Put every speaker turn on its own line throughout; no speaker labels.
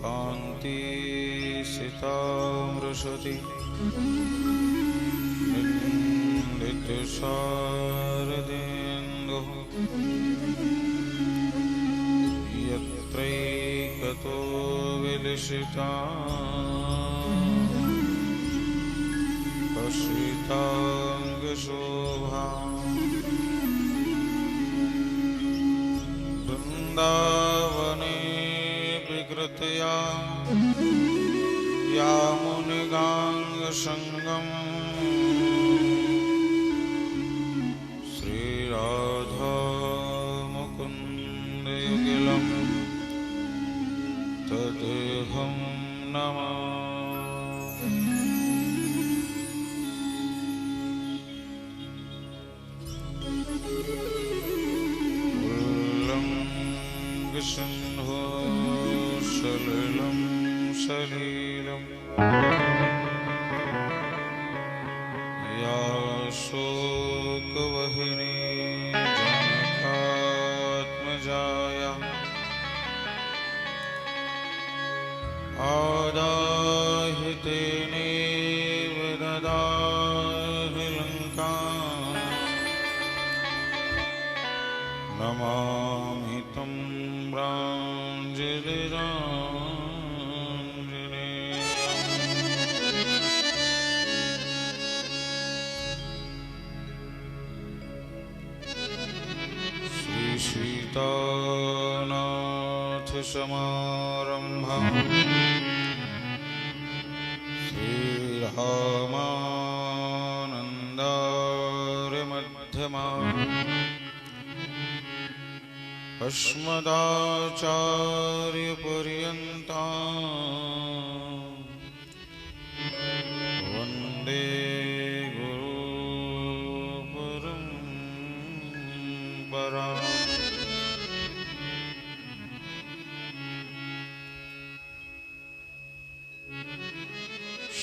कान्ति सितामृशति नित्यशारदेन्दुः यत्रैकतो विलिसिता कशिताङ्गशोभा वृन्दावने विकृतया या मुनिगाङ्गसङ्गम् श्रीराधा मुकुन्दयुगलं तदेहं नमामि। सिंहो सलिलं सलीलं या शोकवहिनी जनकात्मजाया आदाहि तेनेव ददाहि लङ्काम् नमामि तं श्रीसीतानाथसमारम्भां श्रीरामानन्दार्यमध्यमाम् अस्मदाचार्यपर्यन्तां वन्दे गुरुपरम्पराम्।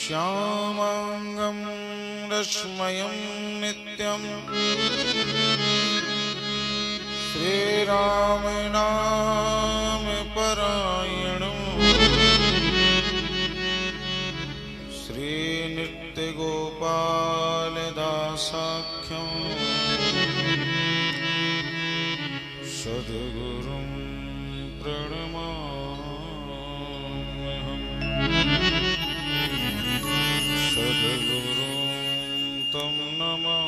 श्यामाङ्गं रश्मयं नित्यं श्रीराम नाम परायणं श्रीनित्यगोपाल दासाख्यं सद्गुरुं प्रणमाम्यहम्। सद्गुरुं तं नमाम्यहम्।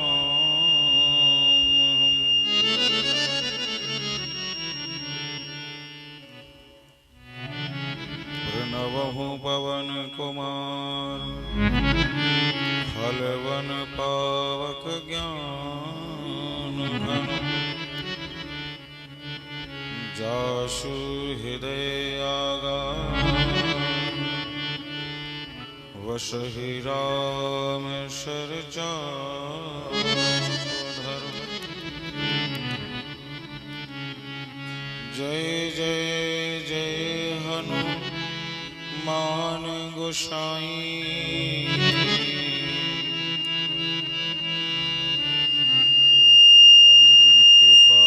प्रणवहु पवन कुमार फलवन पावक ज्ञान घन जासु हृदय आगार वसहि राम सरचाधर। जय जय जय हनुमान गोसाई कृपा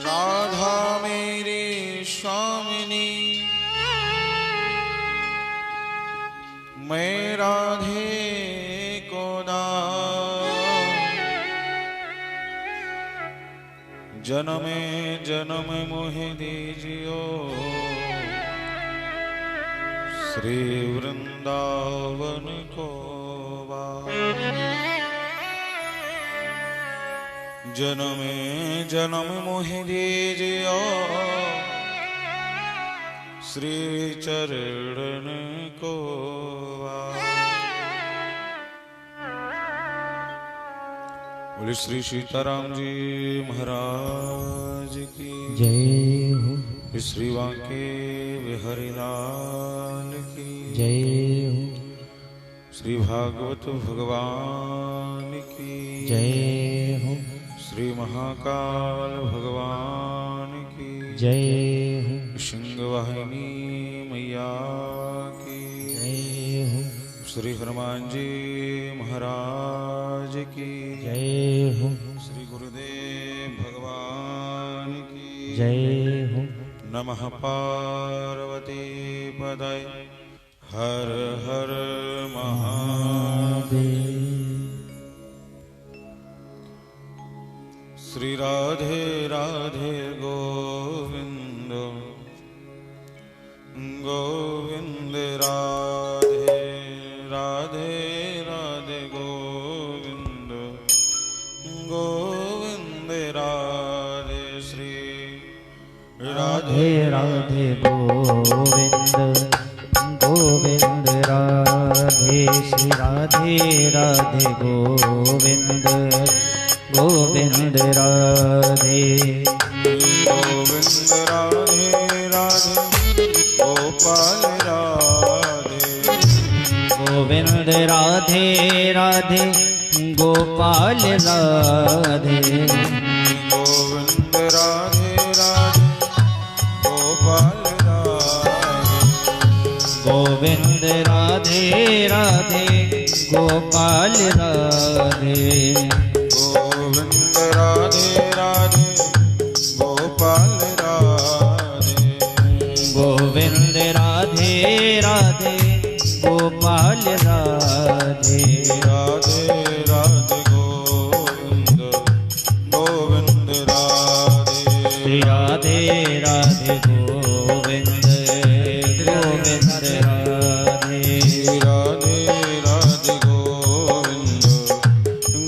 राधा मेरी स्वामिनी मैं राधे को दास जन्मे जन्म मोहि दीजियो श्री वृंदावन को जन्मे जन्म मोहि दीजियो श्री चरण को। बोले श्री सीताराम जी महाराज की
जय हो।
श्री बांके बिहारी लाल की
जय हो।
श्री भागवत भगवान की
जय हो।
श्री महाकाल भगवान की
जय हो।
सिंह वाहिनी मैया की
जय हो।
श्री हनुमान जी महाराज की
जय हो
श्री गुरुदेव भगवान की
जय हो
नमः पार्वती पदय हर हर महादेव। श्री राधे राधे गोविंद गोविंद राधे राधे राधे गोविंद गोविंद राधे श्री
राधे राधे गोविंद गोविंद राधे श्री राधे राधे गोविंद गोविंद राधे
गोविंद राधे राधे गोपाल राधे
गोविंद राधे राधे गोपाल राधे
गोविंद राधे राधे गोपाल राधे
गोविंद राधे राधे गोपाल राधे
गोविंद राधे राधे गोपाल राधे
गोविंद राधे राधे गोपाल राधे
राधे राधे गोविंद गोविंद राधे
राधे राधे गोविंद गोविंद राधे
राधे राधे गोविंद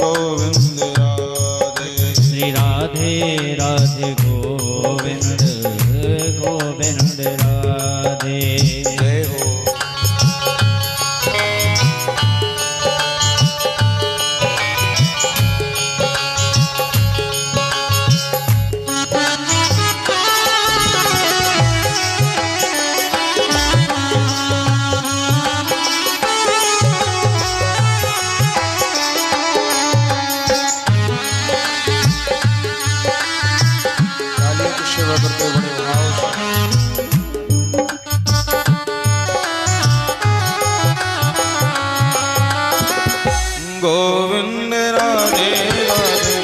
गोविंद राधे
श्री राधे राधे गोविंद गोविंद राधे
जय हो। कालिया की सेवा करते बड़े भाव से गोविंद राधे राधे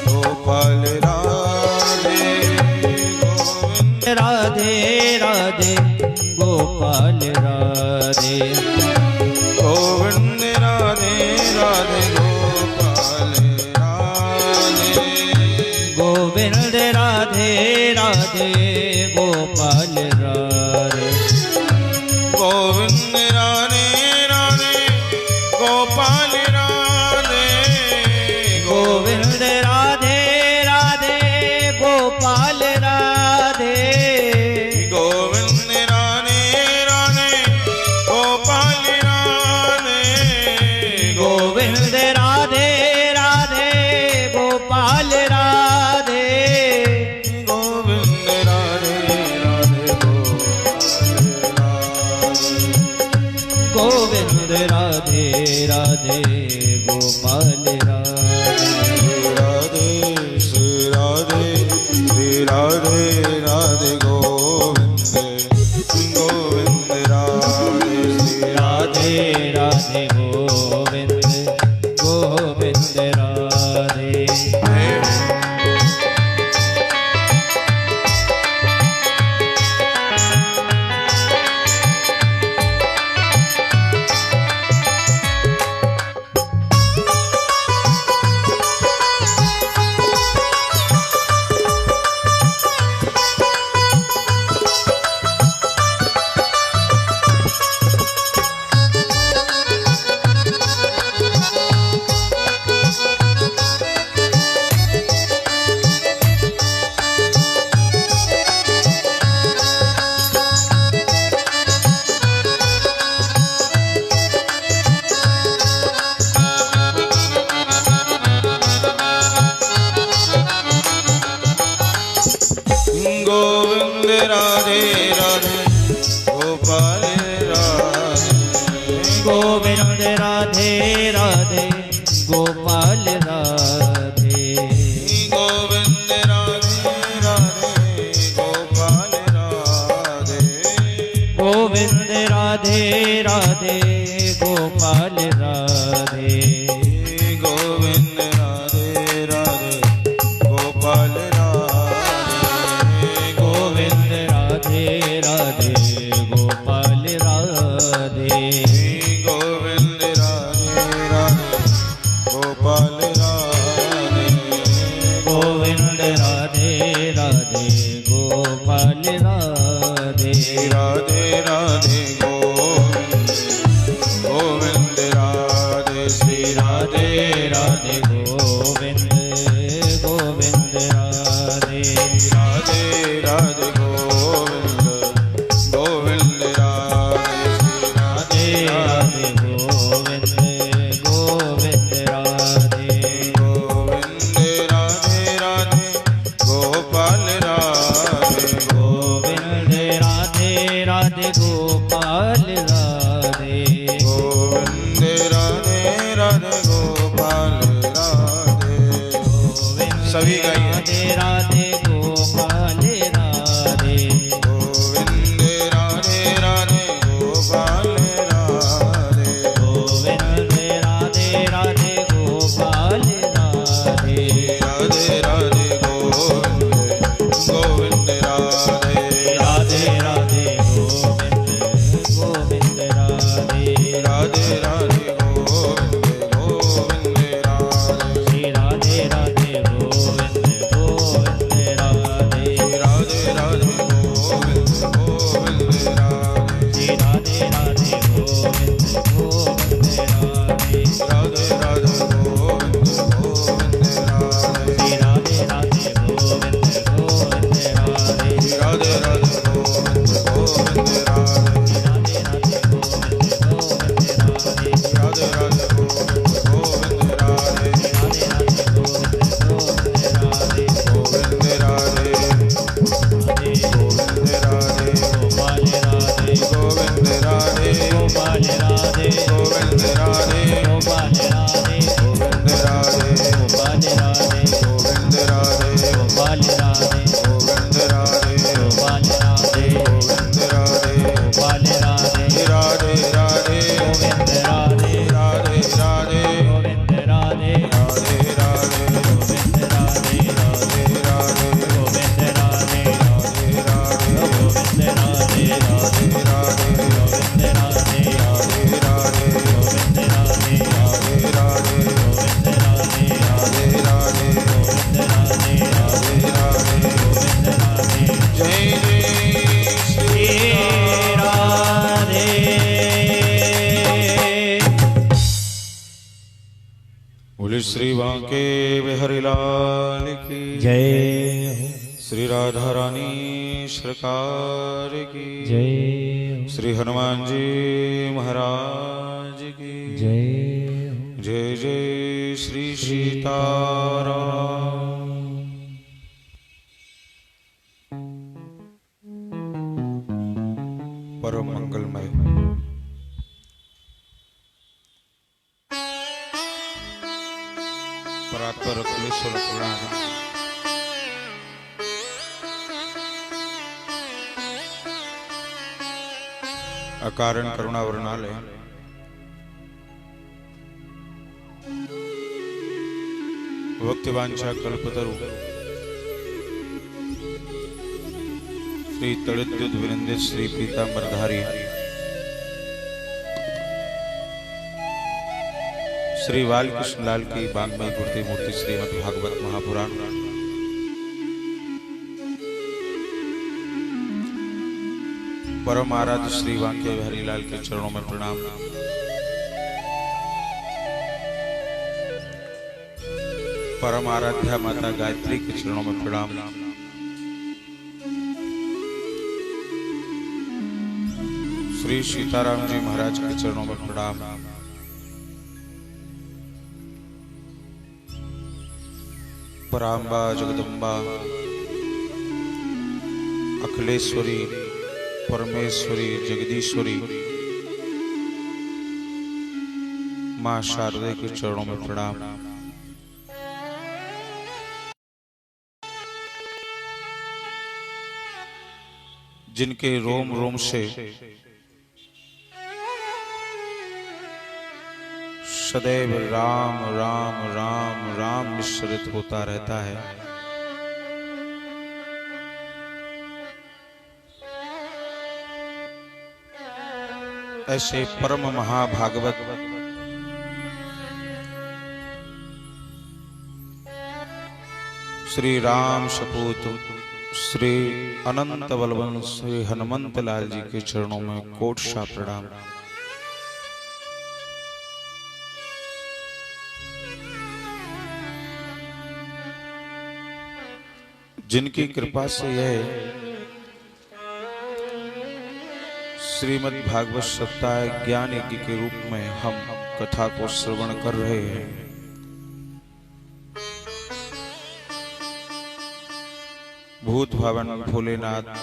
गोपाल राधे गोविंद
राधे राधे गोपाल राधे
गोविंद राधे राधे गोपाल राधे
गोविंद राधे राधे गोपाल राधे
गोविंद राधे राधे गोपाल राधे
गोविंद राधे राधे गोपाल राधे
गोविंद राधे राधे गोपाल राधे
गोविंद राधे राधे गोपाल राधे
गोविंद राधे राधे
गोविंद राधे राधे गोपाल राधे
राधे श्री राधे राधे गोविंद गोविंद राधे श्री
राधे राधे गोविंद गोविंद राधे
गोविंद राधे राधे गोपाल राधे
गोविंद राधे राधे गोपाल राधे
गोविंद राधे राधे गोपाल राधे
गोविंद राधे राधे गोपाल राधे
गोविंद राधे राधे गोपाल राधे
गोविंद राधे राधे गोपाल राधे
गोविंद राधे राधे गोपाल राधे
गोविंद राधे राधे गोपाल राधे
राधे राधे गोविंद गोविंद राधे श्री राधे
राधे गोविंद गोविंद राधे
राधे राधे गोविंद गोविंद राधे श्री
राधे राधे गोविंद गोविंद राधे
गोविंद राधे राधे गोपाल राधे
गोविंद राधे राधे गोपाल राधे
गोविंद राधे राधे गोपाल राधे सभी गाइए
राधे राधे गोपाल राधे
गोविंद राधे राधे गोपाल राधे
गोविंद राधे राधे गोपाल राधे
राधे राधे गोविंद गोविंद राधे
राधे राधे गोविंद गोविंद राधे
राधे राधे गोविंद गोविंद राधे
श्री राधे राधे गोविंद गोविंद राधे
राधे राधे गोविंद गोविंद राधे
श्री राधे राधे गोविंद गोविंद राधे
राधे राधे गोविंद गोविंद राधे
श्री राधे राधे गोविंद गोविंद राधे
राधे राधे गोविंद गोविंद राधे
राधे राधे गोविंद गोविंद राधे
राधे राधे गोविंद गोविंद राधे
राधे राधे गोविंद गोविंद राधे
गोविंद राधे
राधे
गोविंद राधे
गोपाल राधे
गोविंद राधे
गोपाल राधे
गोविंद राधे
गोपाल राधे
गोविंद राधे
गोपाल राधे
गोविंद राधे
गोपाल राधे
गोविंद राधे
गोपाल राधे
गोविंद राधे
गोपाल राधे
राधे राधे
गोविंद राधे
राधे राधे
गोविंद राधे
राधे राधे
गोविंद राधे
राधे राधे
गोविंद राधे
राधे राधे
गोविंद राधे
राधे राधे
गोविंद राधे
राधे राधे
गोविंद राधे
राधे राधे
गोविंद राधे
राधे राधे
गोविंद राधे
राधे राधे
गोविंद राधे
जय जय श्री
राधे
बोले श्री बांके बिहारी लाल की
जय
श्री राधा रानी सरकार की
जय
श्री हनुमान जी महाराज की
जय
जय जय श्री सीताराम परम मंगलमय परात्पर अखिलेश्वर पुराण अकारण करुणा वर्णालय भक्तिवांछा कल्पतरु श्री तड़िद्युत विनिंदित श्री पीतांबरधारी श्री बालकृष्ण लाल की बांग्मय गुरुदेव मूर्ति श्रीमद् भागवत महापुराण परम आराध्य श्री वांके बिहारी लाल के चरणों में प्रणाम। परम आराध्या माता गायत्री के चरणों में प्रणाम। श्री सीताराम जी महाराज के चरणों में प्रणाम। पराम्बा जगदम्बा अखिलेश्वरी परमेश्वरी जगदीश्वरी मां शारदे के चरणों में प्रणाम। जिनके रोम रोम से सदैव राम राम राम राम मिश्रित होता रहता है। ऐसे परम महाभागवत श्री राम सपूत श्री अनंत बलवंत श्री हनुमंत लाल जी के चरणों में कोट सा प्रणाम। जिनकी कृपा से यह श्रीमद् भागवत सप्ताह ज्ञान यज्ञ के रूप में हम कथा को श्रवण कर रहे हैं। भूत भावन भोलेनाथ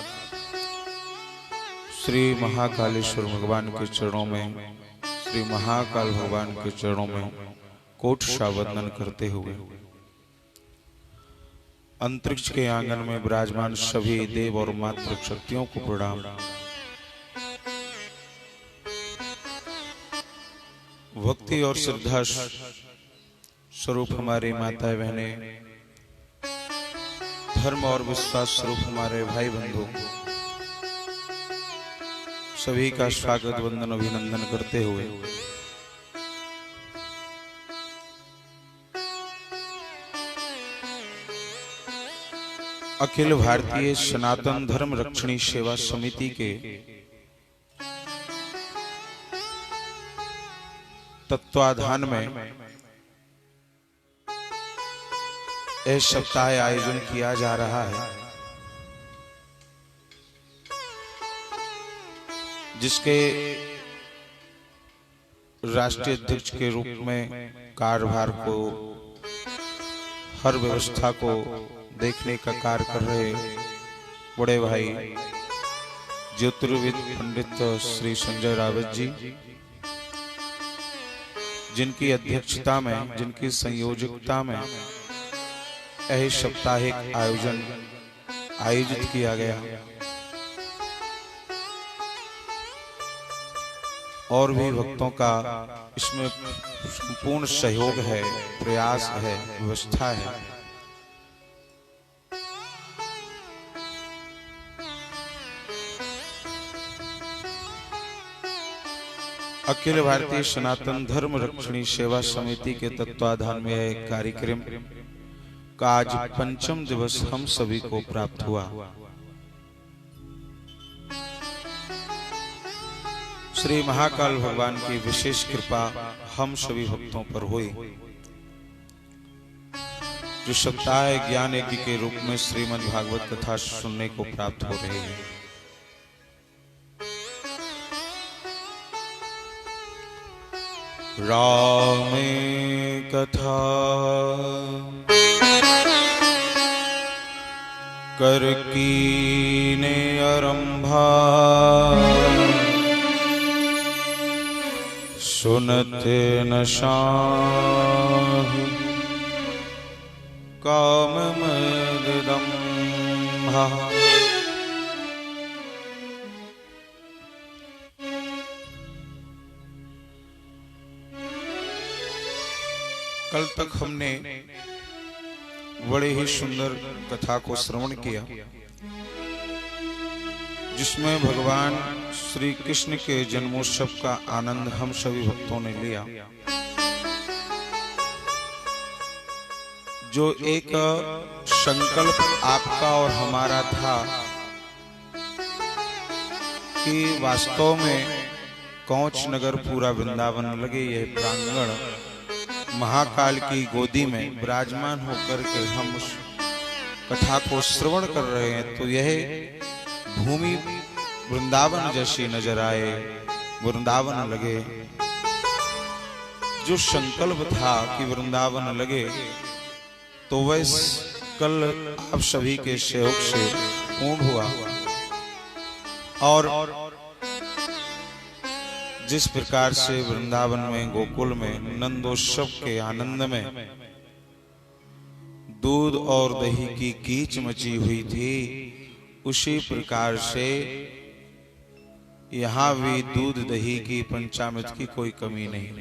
श्री महाकालेश्वर भगवान के चरणों में, श्री महाकाल भगवान के चरणों में कोट सा वंदन करते हुए अंतरिक्ष के आंगन में विराजमान सभी देव और मातृ शक्तियों को प्रणाम। भक्ति और श्रद्धा स्वरूप हमारी माताएं बहनें, धर्म और विश्वास स्वरूप हमारे भाई बंधु, सभी का स्वागत वंदन अभिनंदन करते हुए अखिल भारतीय सनातन धर्म रक्षणी सेवा समिति के तत्वाधान में इस सप्ताह आयोजन किया जा रहा है, जिसके राष्ट्रीय अध्यक्ष के रूप में कार्यभार को, हर व्यवस्था को देखने का कार्य कर रहे बड़े भाई ज्योतिर्विद पंडित श्री संजय रावत जी, जिनकी अध्यक्षता में, जिनकी संयोजकता में यह साप्ताहिक आयोजन आयोजित किया गया। और भी भक्तों का इसमें संपूर्ण सहयोग है, प्रयास है, व्यवस्था है। अखिल भारतीय सनातन धर्म रक्षणी सेवा समिति के तत्वाधान में एक कार्यक्रम का आज पंचम दिवस हम सभी को प्राप्त हुआ। श्री महाकाल भगवान की विशेष कृपा हम सभी भक्तों पर हुई, जो सप्ताह ज्ञान यज्ञ के रूप में श्रीमद् भागवत कथा सुनने को प्राप्त हो रही है। रामे कथा कर कीने आरंभा, सुनते न शाह काम मददम्भा। कल तक हमने बड़े ही सुंदर कथा को श्रवण किया, जिसमें भगवान श्री कृष्ण के जन्मोत्सव का आनंद हम सभी भक्तों ने लिया। जो एक संकल्प आपका और हमारा था कि वास्तव में कौच नगर पूरा वृंदावन लगे, यह प्रांगण महाकाल की गोदी में विराजमान होकर के हम उस कथा को श्रवण कर रहे हैं, तो यह भूमि वृंदावन जैसी नजर आए, वृंदावन लगे। जो संकल्प था कि वृंदावन लगे, तो वह कल आप सभी के सहयोग से पूर्ण हुआ। और जिस प्रकार से वृंदावन में, गोकुल में नंदोत्सव के आनंद में दूध और दही की कीच मची हुई थी, उसी प्रकार से यहाँ भी दूध दही की पंचामृत की कोई कमी नहीं।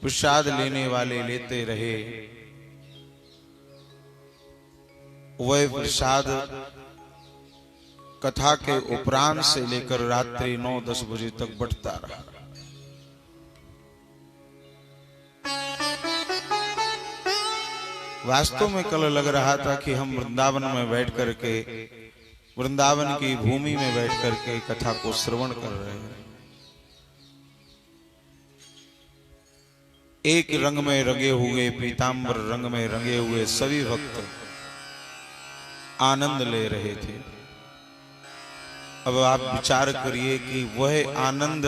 प्रसाद लेने वाले लेते रहे। वह प्रसाद कथा के उपरांत से लेकर रात्रि 9-10 बजे तक बंटता रहा। वास्तव में कल लग रहा था कि हम वृंदावन में बैठ करके, वृंदावन की भूमि में बैठ करके कथा को श्रवण कर रहे हैं। एक रंग में रंगे हुए, पीतांबर रंग में रंगे हुए सभी भक्त आनंद ले रहे थे। अब आप विचार करिए कि वह आनंद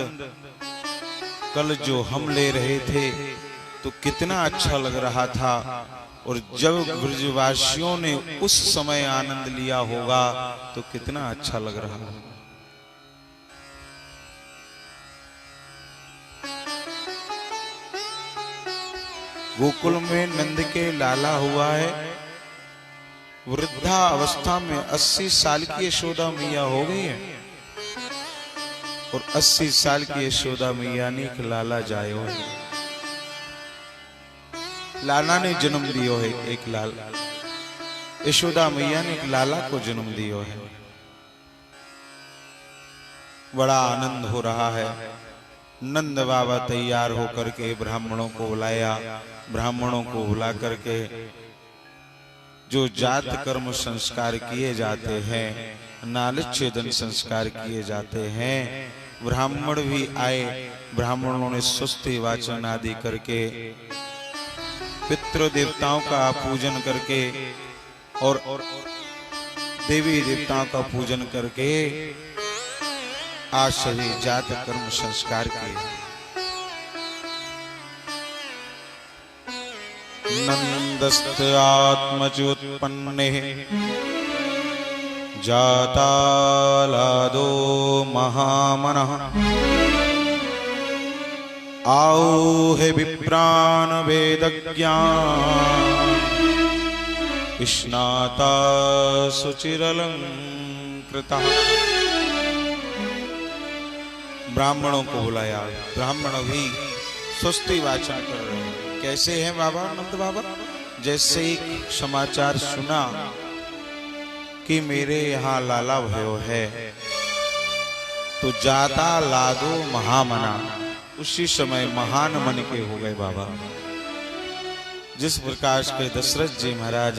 कल जो हम ले रहे थे तो कितना अच्छा लग रहा था, और जब ब्रजवासियों ने उस समय आनंद लिया होगा तो कितना अच्छा लग रहा होगा। गोकुल में नंद के लाला हुआ है, वृद्धा अवस्था में 80 साल की यशोदा मैया हो गई है, और 80 साल की यशोदा मैया ने एक लाला जायो है। लाला ने जन्म दियो है, एक लाल यशोदा मैया ने एक लाला को जन्म दियो है। बड़ा आनंद हो रहा है। नंद बाबा तैयार होकर के ब्राह्मणों को बुलाया। ब्राह्मणों को बुला करके जो जात कर्म संस्कार किए जाते हैं, नालच्छेदन संस्कार किए जाते हैं, ब्राह्मण भी आए। ब्राह्मणों ने स्वस्ति वाचन आदि करके पितृ देवताओं का पूजन करके और देवी देवताओं का पूजन करके आज सभी जात कर्म संस्कार किए। नंदस्त आत्मजोत्पन्ने जातालादो महामनः आऊहे विप्रान वेदज्ञान स्नाता सुचिरलंकृता। ब्राह्मणों को बुलाया। ब्राह्मण भी स्वस्ति वाचन कर रहे हैं। कैसे हैं बाबा नंद बाबा? जैसे ही समाचार सुना कि मेरे यहाँ लाला भयो है तो जाता लादो महामना, उसी समय महान मन के हो गए बाबा। जिस प्रकार के दशरथ जी महाराज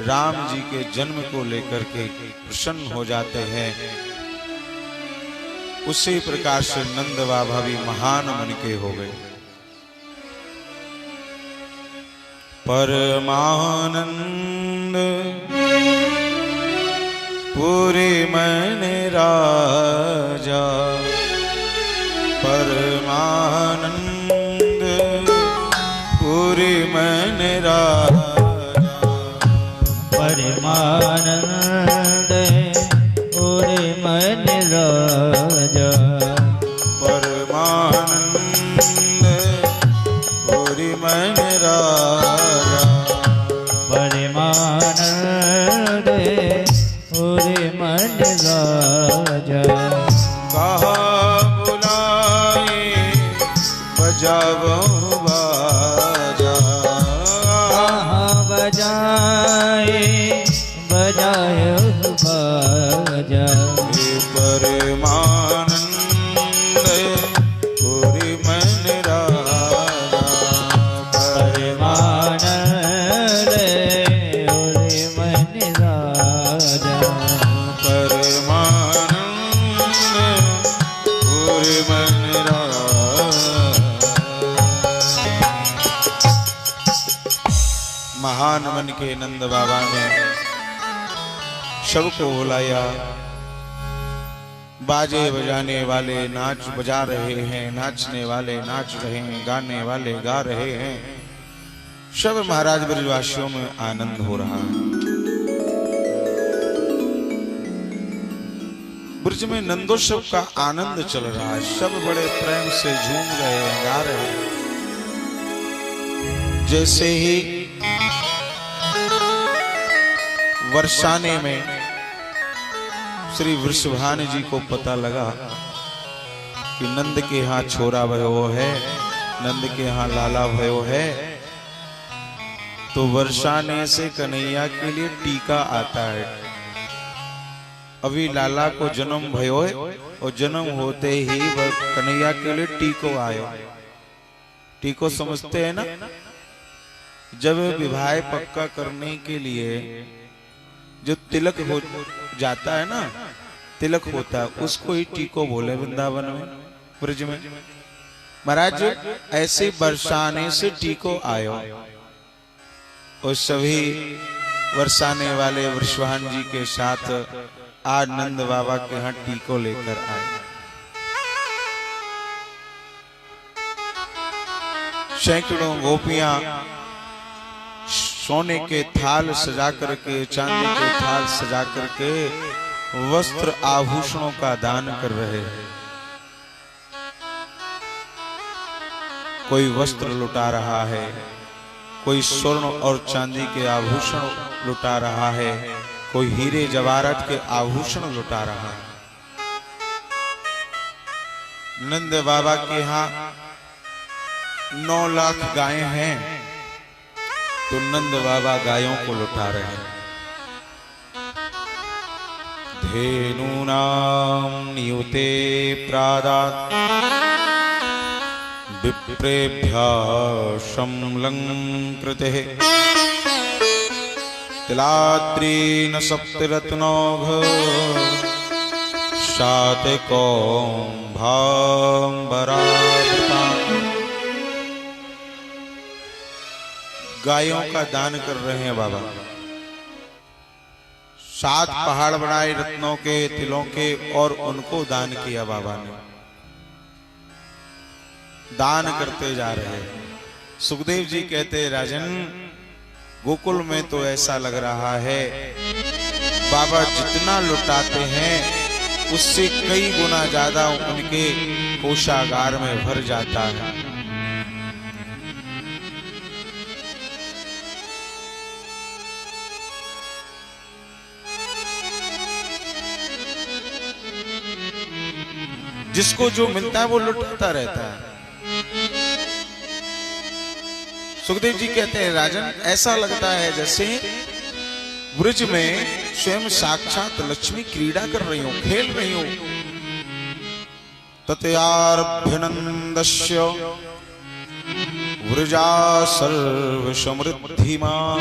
राम जी के जन्म को लेकर के प्रसन्न हो जाते हैं, उसी प्रकार से नंद बाबा भी महान मन के हो गए। परमानंद पूरे मन राजा, परमानंद पूरे मन राजा,
परमानंद पूरे मन राजा,
परमानंद पूरे मन राजा,
परमानंद पूरे मन राजा।
कहा बुलाए बजाओ बाजा,
कहाँ बजाए बजाए बाजा।
परमानंद पूरी मन राजा,
परमानंद पूरे मन राजा,
परमानंद पूरी मन राजा। महान मन के नंद बाबा ने सबको बुलाया। बाजे बजाने वाले नाच बजा रहे हैं, नाचने वाले नाच रहे हैं, गाने वाले गा रहे हैं। सब महाराज ब्रजवासियों में आनंद हो रहा है। ब्रज में नंदोत्सव का आनंद चल रहा है। सब बड़े प्रेम से झूम रहे हैं, गा रहे हैं। जैसे ही वर्षाने में श्री वृषभानु जी को पता लगा कि नंद के यहाँ छोरा भयो है, नंद के यहाँ लाला भयो है तो वर्षाने से कन्हैया के लिए टीका आता है। अभी लाला को जन्म भयो है और जन्म होते ही वह कन्हैया के लिए टीको आयो। टीको समझते हैं ना, जब विवाह पक्का करने के लिए जो तिलक हो जाता है ना, तिलक होता है, उसको ही टीको बोले वृंदावन में, ब्रज में। महाराज ऐसे बरसाने से टीको आयो और सभी बरसाने वाले वृषभान जी के साथ आज नंद बाबा के यहाँ टीको लेकर आए। सैकड़ों गोपियां सोने के थाल सजा करके, चांदी के थाल सजा करके वस्त्र आभूषणों का दान कर रहे हैं। कोई वस्त्र लुटा रहा है, कोई स्वर्ण और चांदी के आभूषण लुटा रहा है, कोई हीरे जवाहरात के आभूषण लुटा रहा है। नंद बाबा के यहाँ 9 लाख गायें हैं तो नंद बाबा गायों को लुटा रहे हैं। धेनूनां नियुते प्रादात् विप्रेभ्यः शमलंकृते तिलाद्रीन सप्तरत्नौघ शातकौंभाम्बरावृता। गायों का दान कर रहे हैं बाबा। 7 पहाड़ बनाए रत्नों के, तिलों के, और उनको दान किया बाबा ने। दान करते जा रहे हैं। सुखदेव जी कहते हैं, राजन गोकुल में तो ऐसा लग रहा है बाबा जितना लुटाते हैं उससे कई गुना ज्यादा उनके कोषागार में भर जाता है। जिसको जो मिलता है वो लुटाता रहता है। सुखदेव जी कहते हैं, राजन ऐसा लगता है जैसे ब्रज में स्वयं साक्षात लक्ष्मी क्रीड़ा कर रही हो, खेल रही हो। ततयारभ्यनंदस्य व्रजा सर्व समृद्धिमान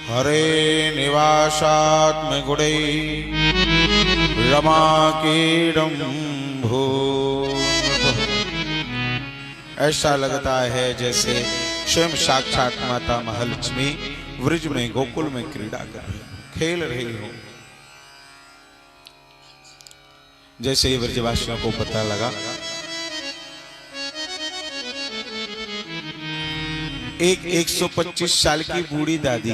हरे निवासात्म गुणे रमा कीडम भू। ऐसा लगता है जैसे स्वयं साक्षात माता महालक्ष्मी व्रज में गोकुल में क्रीड़ा कर रही हो, खेल रही हो। जैसे ही व्रजवासियों को पता लगा, एक 125 साल की बूढ़ी दादी,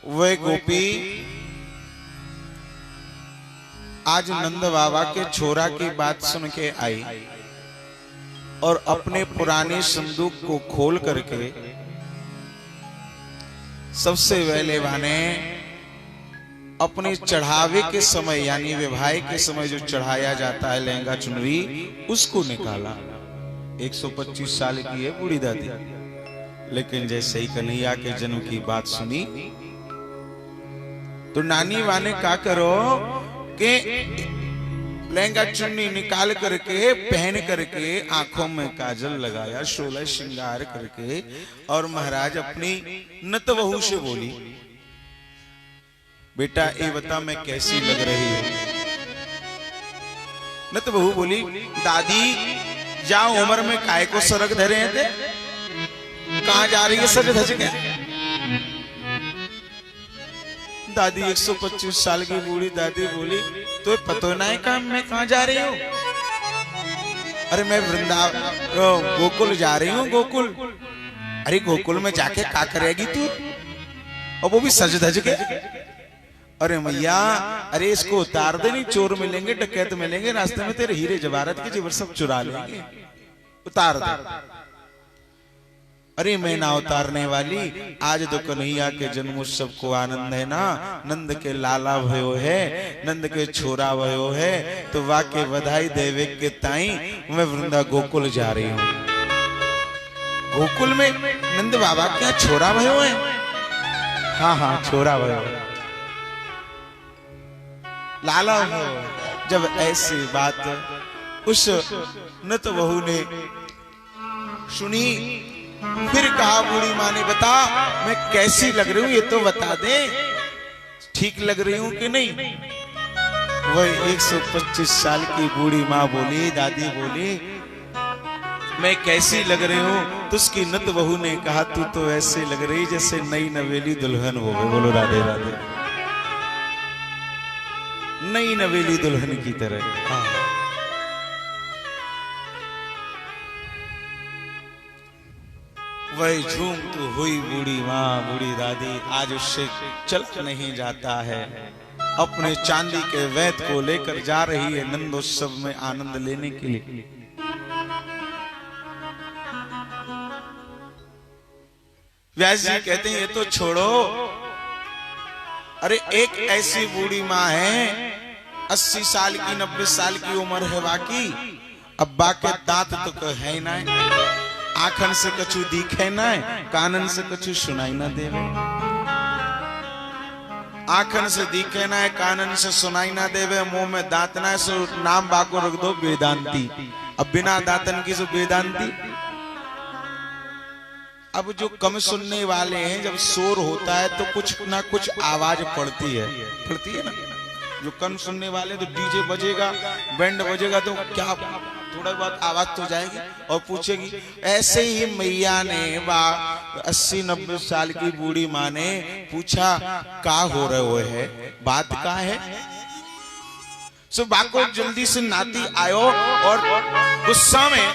वह गोपी आज नंद बाबा के छोरा की बात सुन के आई और अपने पुराने संदूक को खोल करके सबसे पहले वाने अपने चढ़ावे के समय यानी विवाह के समय जो चढ़ाया जाता है लहंगा चुनरी, उसको निकाला। 125 साल की है बूढ़ी दादी, लेकिन जैसे ही कन्हैया के जन्म की बात सुनी तो नानी वाने क्या करो कि लहंगा चुन्नी निकाल करके पहन करके आंखों में काजल लगाया, 16 श्रृंगार करके, और महाराज अपनी नतबहू से बोली, बेटा ये बता मैं कैसी लग रही हूं। नतबहू बोली, दादी जाओ उम्र में काय को सरक धरे हैं थे, कहां जा रही है सज धज के। दादी 125 साल की बूढ़ी दादी बोली, तो पतो ना है काम मैं कहां जा रही हूं। अरे मैं गोकुल जा रही हूं, गोकुल। अरे गोकुल में जाके क्या करेगी तू, और वो भी सज धज के। अरे मैया, अरे इसको उतार दे, नहीं चोर मिलेंगे, डकैत मिलेंगे, रास्ते में तेरे हीरे जवाहरात के जेवर सब चुरा लेंगे, उतार दे। अरे मैं ना उतारने वाली, आज तो कन्हैया के जन्मोत्सव को आनंद है ना, नंद के लाला भयो है, नंद के छोरा भयो है, तो वाके बधाई देवे के ताई मैं वृंदा गोकुल जा रही हूँ। गोकुल में नंद बाबा क्या छोरा भयो है? हाँ हाँ छोरा भयो, लाला भयो। जब ऐसी बात उस नत बहू ने सुनी, फिर कहा बूढ़ी माँ ने, बता मैं कैसी लग रही हूं, ये तो बता दे, ठीक लग रही हूं कि नहीं? वह 125 साल की बूढ़ी माँ बोली, दादी बोली, मैं कैसी लग रही हूं? तो उसकी नत बहू ने कहा, तू तो ऐसे लग रही जैसे नई नवेली दुल्हन हो गई। बोलो राधे राधे। नई नवेली दुल्हन की तरह। हाँ। वही झूम तो हुई बूढ़ी माँ, बूढ़ी दादी, आज उससे चल नहीं जाता है। अपने चांदी के वैद को लेकर जा रही है नंदोत्सव में आनंद लेने के लिए। व्यास जी कहते हैं, ये तो छोड़ो, अरे एक ऐसी बूढ़ी माँ है, 80 साल की 90 साल की उम्र है बाकी, अब बाके दांत तो है ना, आखन से कछु दिखे ना, कानन से कछु सुनाई ना देवे। आखन से दिखे ना, कानन से सुनाई ना देवे, मुंह में दांत ना, सो नाम बाको रख दो वेदांती। अब बिना दांतन की सो वेदांती। अब जो कम सुनने वाले हैं, जब शोर होता है तो कुछ ना कुछ आवाज पड़ती है ना। जो कम सुनने वाले तो डीजे बजेगा, बैंड बजेगा, तो क्या थोड़ा बहुत आवाज तो जाएगी और पूछेगी। ऐसे ही मैया ने 80-90 साल की बूढ़ी माँ ने पूछा, का हो रहे हो है, बात का है? सो बाको जल्दी से नाती आयो, और गुस्सा में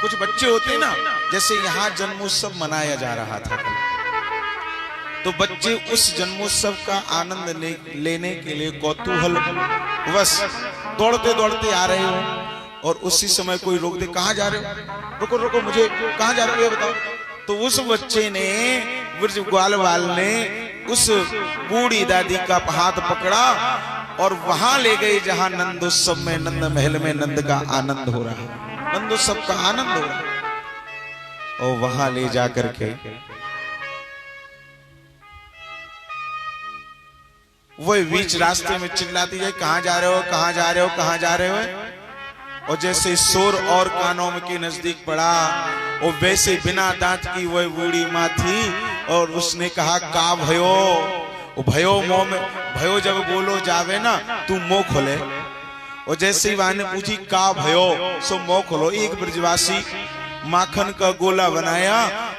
कुछ बच्चे होते ना, जैसे यहाँ जन्मोत्सव मनाया जा रहा था, तो बच्चे उस जन्मोत्सव का आनंद लेने के लिए कौतूहल बस दौड़ते दौड़ते आ रहे हो, और उसी समय कोई रोक दे, कहाँ जा रहे हो? रुको रुको, मुझे कहाँ जा रहे हो बताओ। तो उस बच्चे ने, ब्रज ग्वालवाल ने उस बूढ़ी दादी का हाथ पकड़ा और वहां ले गए जहां नंदोत्सव में, नंद महल में नंद का आनंद हो रहा है, नंदोत्सव का आनंद हो रहा है। और वहां ले जाकर के वो बीच रास्ते में चिल्लाती है, कहां जा रहे हो, कहां जा रहे हो, कहां जा रहे हो? और जैसे शोर और कानों के नजदीक पड़ा, और वैसे बिना दांत की वह बूढ़ी माँ थी, और उसने कहा, का भयो? भयो मुंह में, भयो जब बोलो जावे ना, तू मुंह खोले। और जैसे ही वहां ने पूछी, का भयो? सो मुंह खोलो। एक ब्रजवासी माखन का गोला बनाया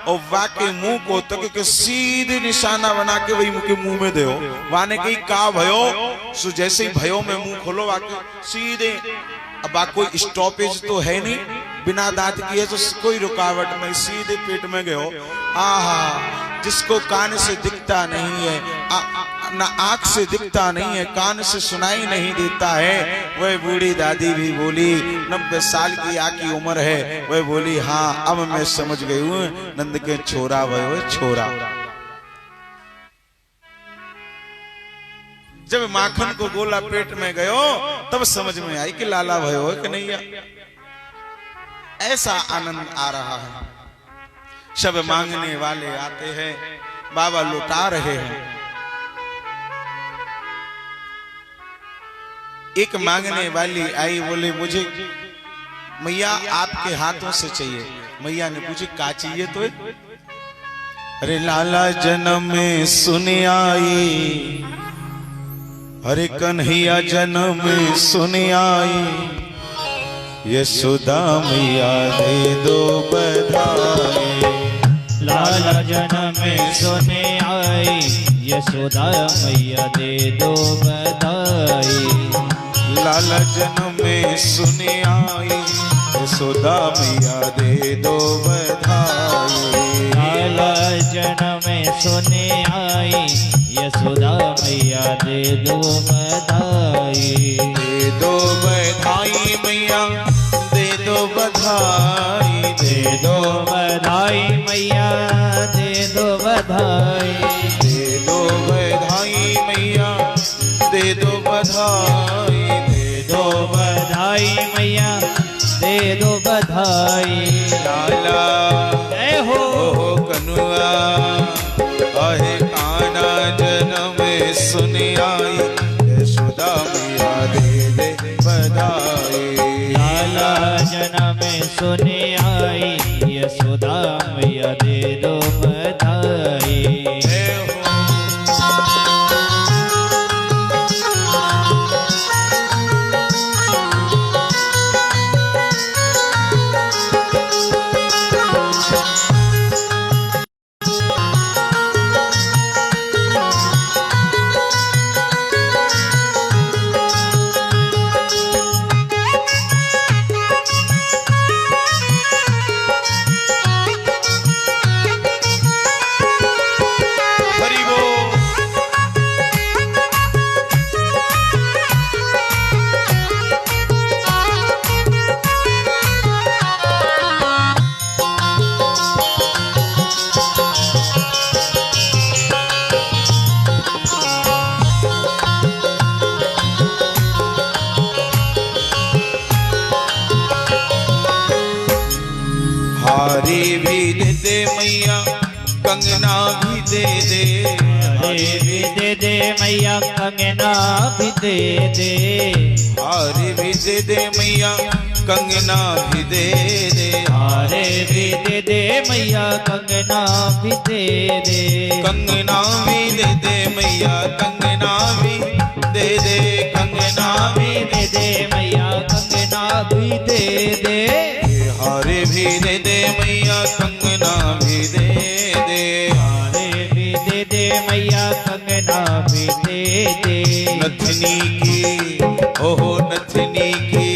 और वाके मुंह को तक के सीधे निशाना बना के वही मुंह के मुंह में दो। वाने कही, का भयो? सो जैसे ही भयो में मुंह खोलो, वाके सीधे। अब कोई स्टॉपेज तो है नहीं, बिना दांत की है तो कोई रुकावट नहीं, सीधे पेट में गयो। आहा, जिसको कान से दिखता नहीं है, ना आंख से दिखता नहीं है, कान से सुनाई नहीं देता है, वह बूढ़ी दादी भी बोली, 90 साल की आकी उम्र है, वह बोली, हाँ अब मैं समझ गई हूँ, नंद के छोरा वह छोरा। जब माखन को गोला पेट में गयो, तब समझ में आई कि लाला भयो है कि नहीं। ऐसा आनंद आ रहा है। सब मांगने वाले आते हैं, बाबा लुटा रहे हैं। एक मांगने वाली आई, बोले, मुझे मैया आपके हाथों से चाहिए। मैया ने पूछी, का चाहिए? तो अरे लाला जन्म में सुने आई, अरे कन्हैया जन्म में सुने आई, यशोदा मैया दे दो बधाई।
लाला जन्म में सुने आई, यशोदा मैया दे दो बधाई।
लाला जन्म में सुने आई, यशोदा मैया दे दो बधाई।
लाला जन्म में सुने आई, यशोदा मैया दे दो बधाई।
दे दो बधाई मैया, दे दो बधाई। दे दो
बधाई मैया दे दो बधाई।
दे दो बधाई मैया दे दो बधाई। दे
दो बधाई मैया दे दो बधाई।
लाला
जय हो
कनुआ आहे काना जन्म सुन आई यशोदा मैया दे दे बधाई।
लाला जन्म सुने आई यशोदा मैया दे दो बधाई।
जय हो हरि बोल। हारी भी दे दे मैया कंगना भी दे दे।
हारे भी दे दे मैया कंगना भी दे दे।
हारी भी दे दे मैया कंगना भी दे दे।
हारे भी दे दे मैया कंगना भी दे दे।
कंगना भी दे दे मैया कंगना भी दे दे। कंगना भी
दे दे मैया कंगना भी दे दे।
हारे भी दे दे मैया कंगना भी दे दे।
हारे भी दे दे मैया कंगना भी दे दे।
नथनी की ओहो नथनी की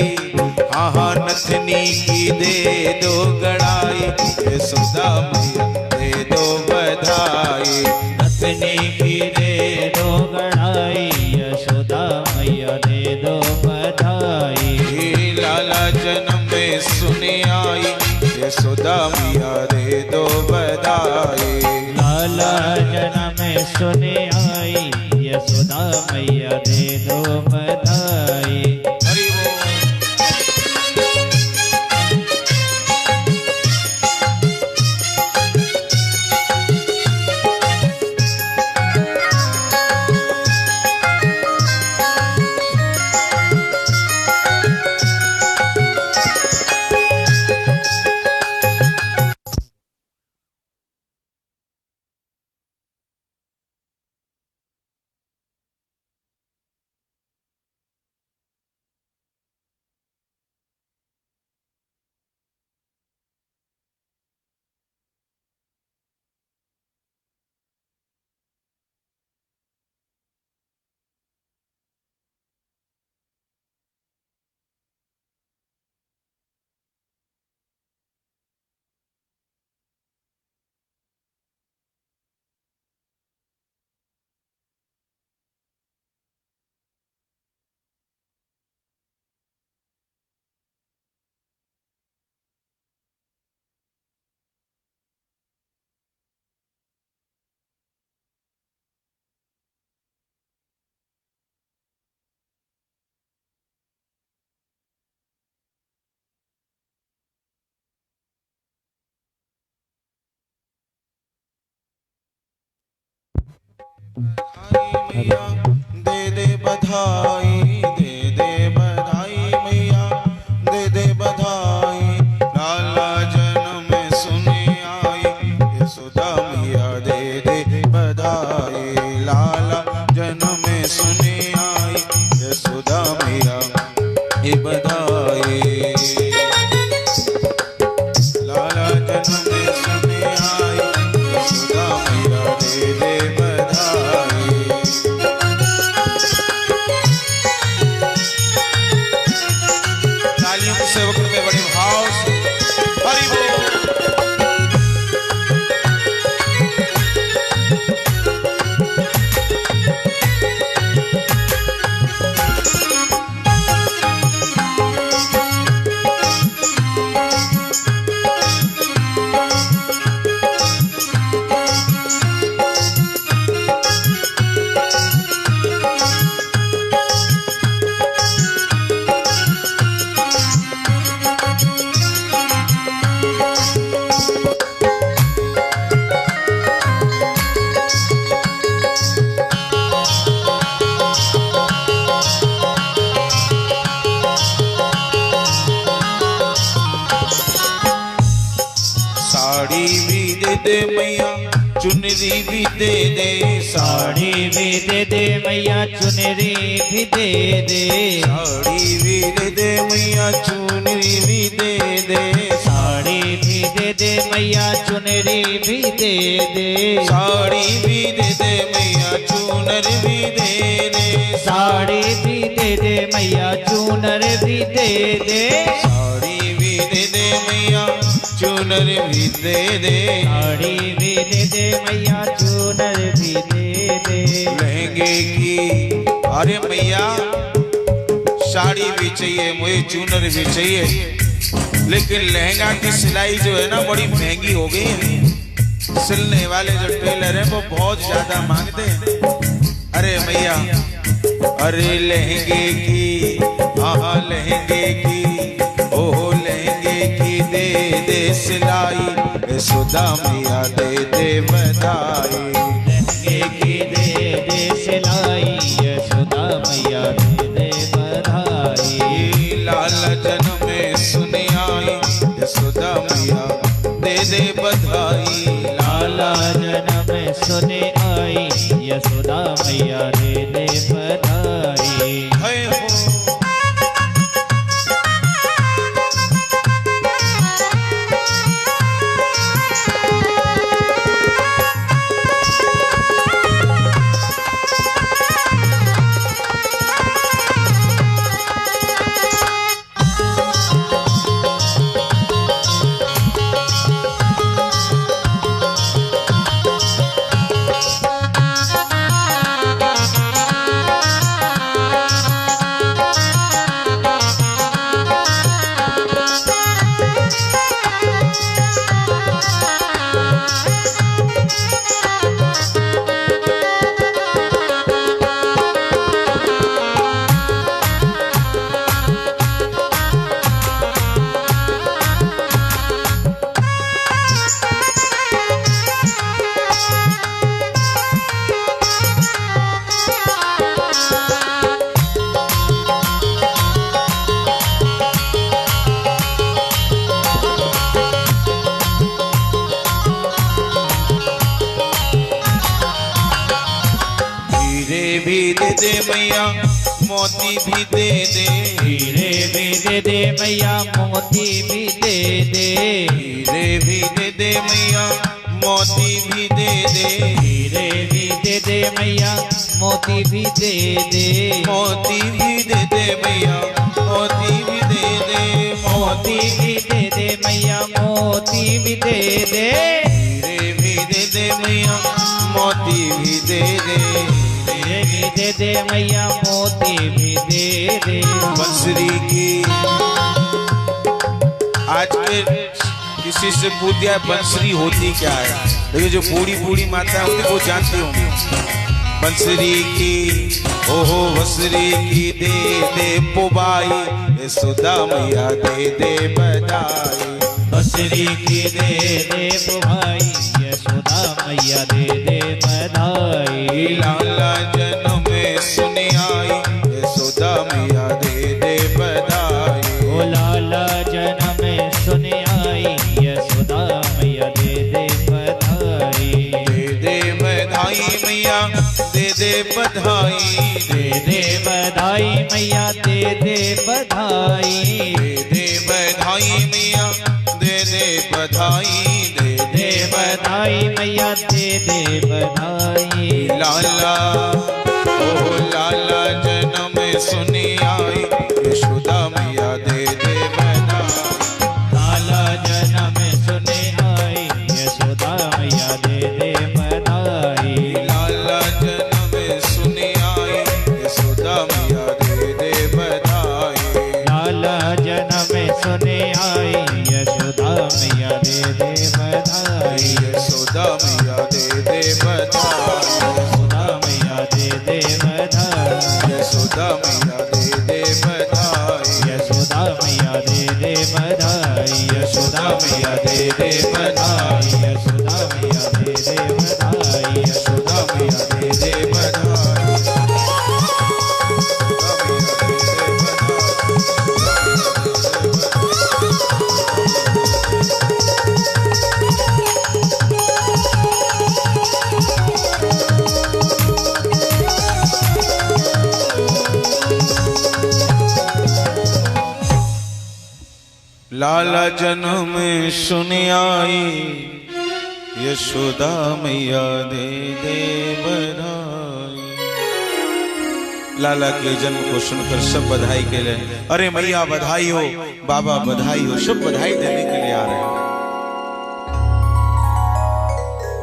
हाँ हाँ नथनी की दे दो गड़ाई यशोदा मैया दे दो बधाई।
नथनी भी दे दो गढ़ाई यशोदा मैया दे दो बधाई।
हे लाला जन्म में सुन आई यशोदा मैया दे दो बधाई।
लाला जन्म सुने आई यशोदा मैया दे दो बधाई।
हरि बोल। मैया दे दे बधाई दे दे बधाई मैया दे दे बधाई। लाला जन्म में सुन आई यशोदा मैया दे दे बधाई। लाला जन्म में सुन आई यशोदा मैया ये बधाई। लाला जन्म में सुन आई यशोदा मैया दे दे बधाई। तालियों के सेवक में बड़े भाव से हरि बोल। दे मैया चुनरी भी दे दे,
साड़ी भी दे दे मैया चुनरी भी दे दे,
साड़ी भी दे दे मैया चुनरी भी दे दे,
साड़ी भी दे दे मैया चुनरी भी दे दे,
साड़ी भी दे दे मैया चुनर भी दे दे,
साड़ी भी दे दे मैया चूनर भी दे दे,
साड़ी भी दे दे मैया चुनर भी दे दे,
साड़ी भी दे दे मैया चूनर भी दे दे,
लहंगे की अरे मैया साड़ी भी चाहिए मुझे चुनर भी चाहिए, लेकिन लहंगा की सिलाई जो है ना बड़ी महंगी हो गई है। सिलने वाले जो टेलर हैं वो बहुत ज्यादा मांगते हैं। अरे मैया अरे लहंगे की हाँ लहंगे की ओह लहंगे की दे दे सिलाई, यशोदा मैया दे दे बधाई,
लहंगे की दे दे सिलाई, यशोदा मैया दे दे बधाई,
लाल जन्म में सुने आई, यशोदा मैया दे दे बधाई,
लाला जन्म में सुने आई, यशोदा मैया दे दे बधाई।
है हो भी दे दे मैया मोती भी दे दे,
हीरे भी दे दे मैया मोती भी दे दे,
हीरे भी दे दे मैया मोती भी दे दे,
हीरे भी दे दे मैया मोती भी दे दे,
मोती भी दे दे मैया मोती भी दे दे,
मोती भी दे दे मैया मोती भी दे दे,
हीरे भी दे दे मैया मोती भी दे दे,
हीरे भी दे दे मैया मोती भी दे दे।
बंसरी की आज के किसी से पूछ दिया बंसरी होती क्या है, लेकिन जो बूढ़ी बूढ़ी माता होती वो जानती होंगी। बंसरी की ओहो बंसरी की दे दे पुबाई, यशोदा मैया दे दे बधाई,
बंसरी की दे दे पुबाई, यशोदा मैया दे दे बधाई,
लाला जन्म में सुनी आई, यशोदा मैया दे दे बधाई,
ओ लाला जन्म में सुने आई, यशोदा मैया दे दे बधाई,
दे दे बधाई मैया दे दे बधाई,
दे दे बधाई मैया दे दे बधाई,
दे दे बधाई मैया दे दे बधाई, दे
दे बधाई मैया दे दे बधाई,
लाला ओ लाला जन्म सुनी आई, यशोदा मैया दे दे बधाई,
लाला जन्म सुने आई, यशोदा मैया दे दे बधाई,
लाला जन्म सुनी आई, यशोदा मैया दे दे बधाई,
लाला जन्म सुने आई, यशोदा मैया दे दे बधाई,
यशोदा मैया दे दे बधाई,
यशोदा मैया दे दे बधाई,
यशोदा मैया दे दे बधाई,
यशोदा मैया दे दे बधाई, यशोदा मैया दे दे बधाई, यशोदा मैया दे दे बधाई,
यशोदा मैया दे दे बधाई। लाला जन्म सुन आई, यशोदा मैया दे दे बधाई। लाला के जन्म को सुनकर सब बधाई के लिए, अरे मैया बधाई हो, बाबा बधाई हो, सब बधाई देने के लिए आ रहे हैं।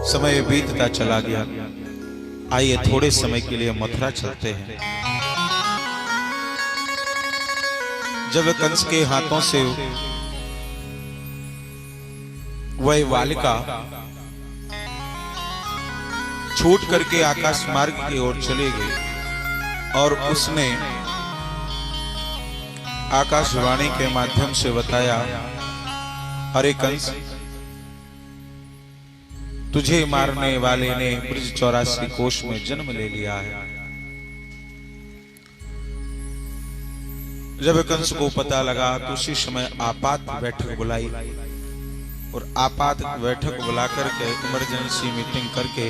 समय बीतता चला गया। आइए थोड़े समय के लिए मथुरा चलते हैं। जब कंस के हाथों से वह बालिका छूट करके आकाश मार्ग की ओर चली गई और उसने आकाशवाणी के माध्यम से बताया, अरे कंस, तुझे मारने वाले ने ब्रज 84 कोष में जन्म ले लिया है। जब कंस को पता लगा तो उसी समय आपात बैठक बुलाई और आपात बैठक बुला करके इमरजेंसी मीटिंग करके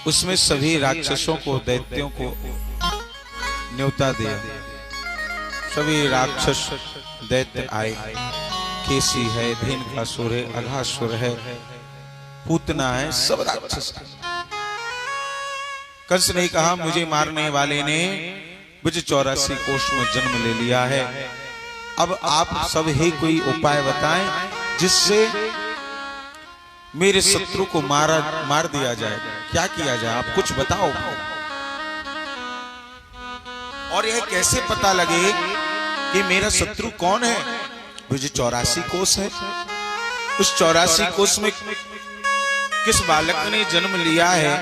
उसमें सभी राक्षसों को, दैत्यों को न्योता दिया। सभी राक्षस दैत्य आए। केसी है, धेनुकासुर है, अघासुर है, पूतना है, सब राक्षस। कंस ने कहा, मुझे मारने वाले ने ब्रज 84 कोष में जन्म ले लिया है। अब आप सब ही कोई उपाय बताएं जिससे मेरे शत्रु को मार दिया जाए। क्या किया जाए, आप कुछ बताओ। और यह कैसे पता लगे कि मेरा शत्रु कौन है? ब्रज 84 कोष है, उस 84 कोष में किस बालक ने जन्म लिया है,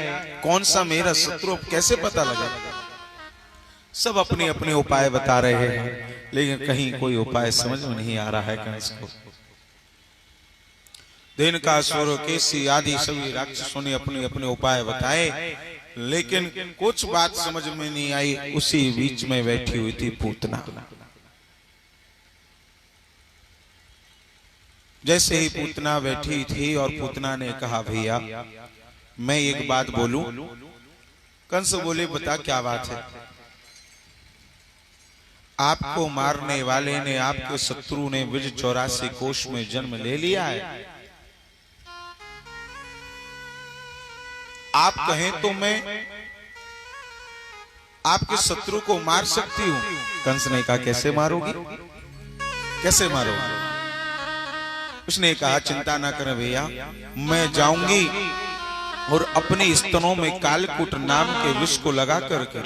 कौन सा मेरा शत्रु, कैसे पता लगा? सब अपने अपने उपाय बता रहे हैं, लेकिन कहीं कोई उपाय समझ में नहीं आ रहा है कंस को। धेनुकासुर, केसी आदि सभी राक्षसों ने अपने अपने उपाय बताए, लेकिन कुछ बात समझ में नहीं आई। उसी बीच में बैठी हुई थी पूतना। जैसे ही पूतना बैठी थी और पूतना ने कहा, भैया मैं एक बात बोलूं? कंस बोले, बता क्या बात है? आपको मारने वाले ने, आपके शत्रु ने ब्रज 84 कोष में जन्म ले लिया है। आप कहें तो मैं आपके शत्रु को मार सकती हूं। कंस ने कहा, कैसे मारोगी, कैसे मारोगी? उसने कहा, चिंता ना करें भैया, मैं जाऊंगी और अपने स्तनों में कालकूट नाम के विष को लगा करके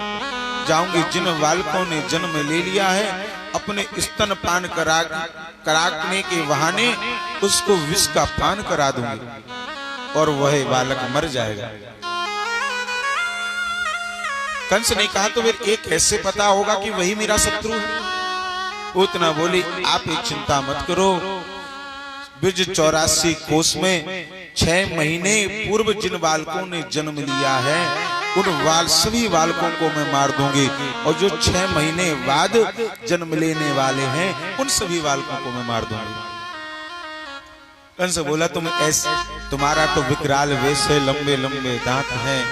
जाऊंगी। जिन बालकों ने जन्म ले लिया है, अपने स्तन पान कराने के बहाने उसको विष का पान करा दूंगी और वह बालक मर जाएगा। कंस ने कहा, तो फिर एक कैसे पता होगा कि वही मेरा शत्रु है? उतना बोली, आप एक चिंता मत करो। ब्रज 84 कोष में 6 महीने पूर्व जिन बालकों ने जन्म लिया है, उन सभी बालकों को मैं मार दूंगी, और जो 6 महीने बाद जन्म लेने वाले हैं, उन सभी बालकों को मैं मार दूंगी। कंस बोला, तुम्हारा तो विकराल वेश है, लंबे लंबे दांत हैं,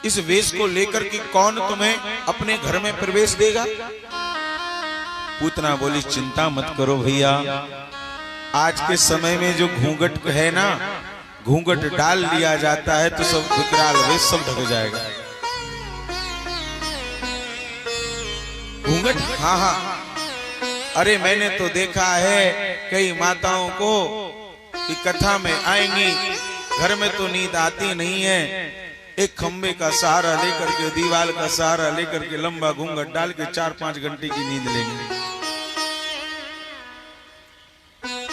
इस वेश को लेकर के कौन तुम्हें अपने घर में प्रवेश देगा? पूतना बोली, चिंता मत करो भैया, आज के समय में जो घूंघट है ना, घूंघट डाल लिया जाता है तो सब विकराल वेश सब ढक जाएगा। घूंघट, हाँ हाँ, अरे मैंने तो देखा है कई माताओं को कि कथा में आएंगी, घर में तो नींद आती नहीं है, एक खंबे का सहारा लेकर के, दीवार का सहारा लेकर के लंबा घूंघट डाल के 4-5 घंटे की नींद लेंगे।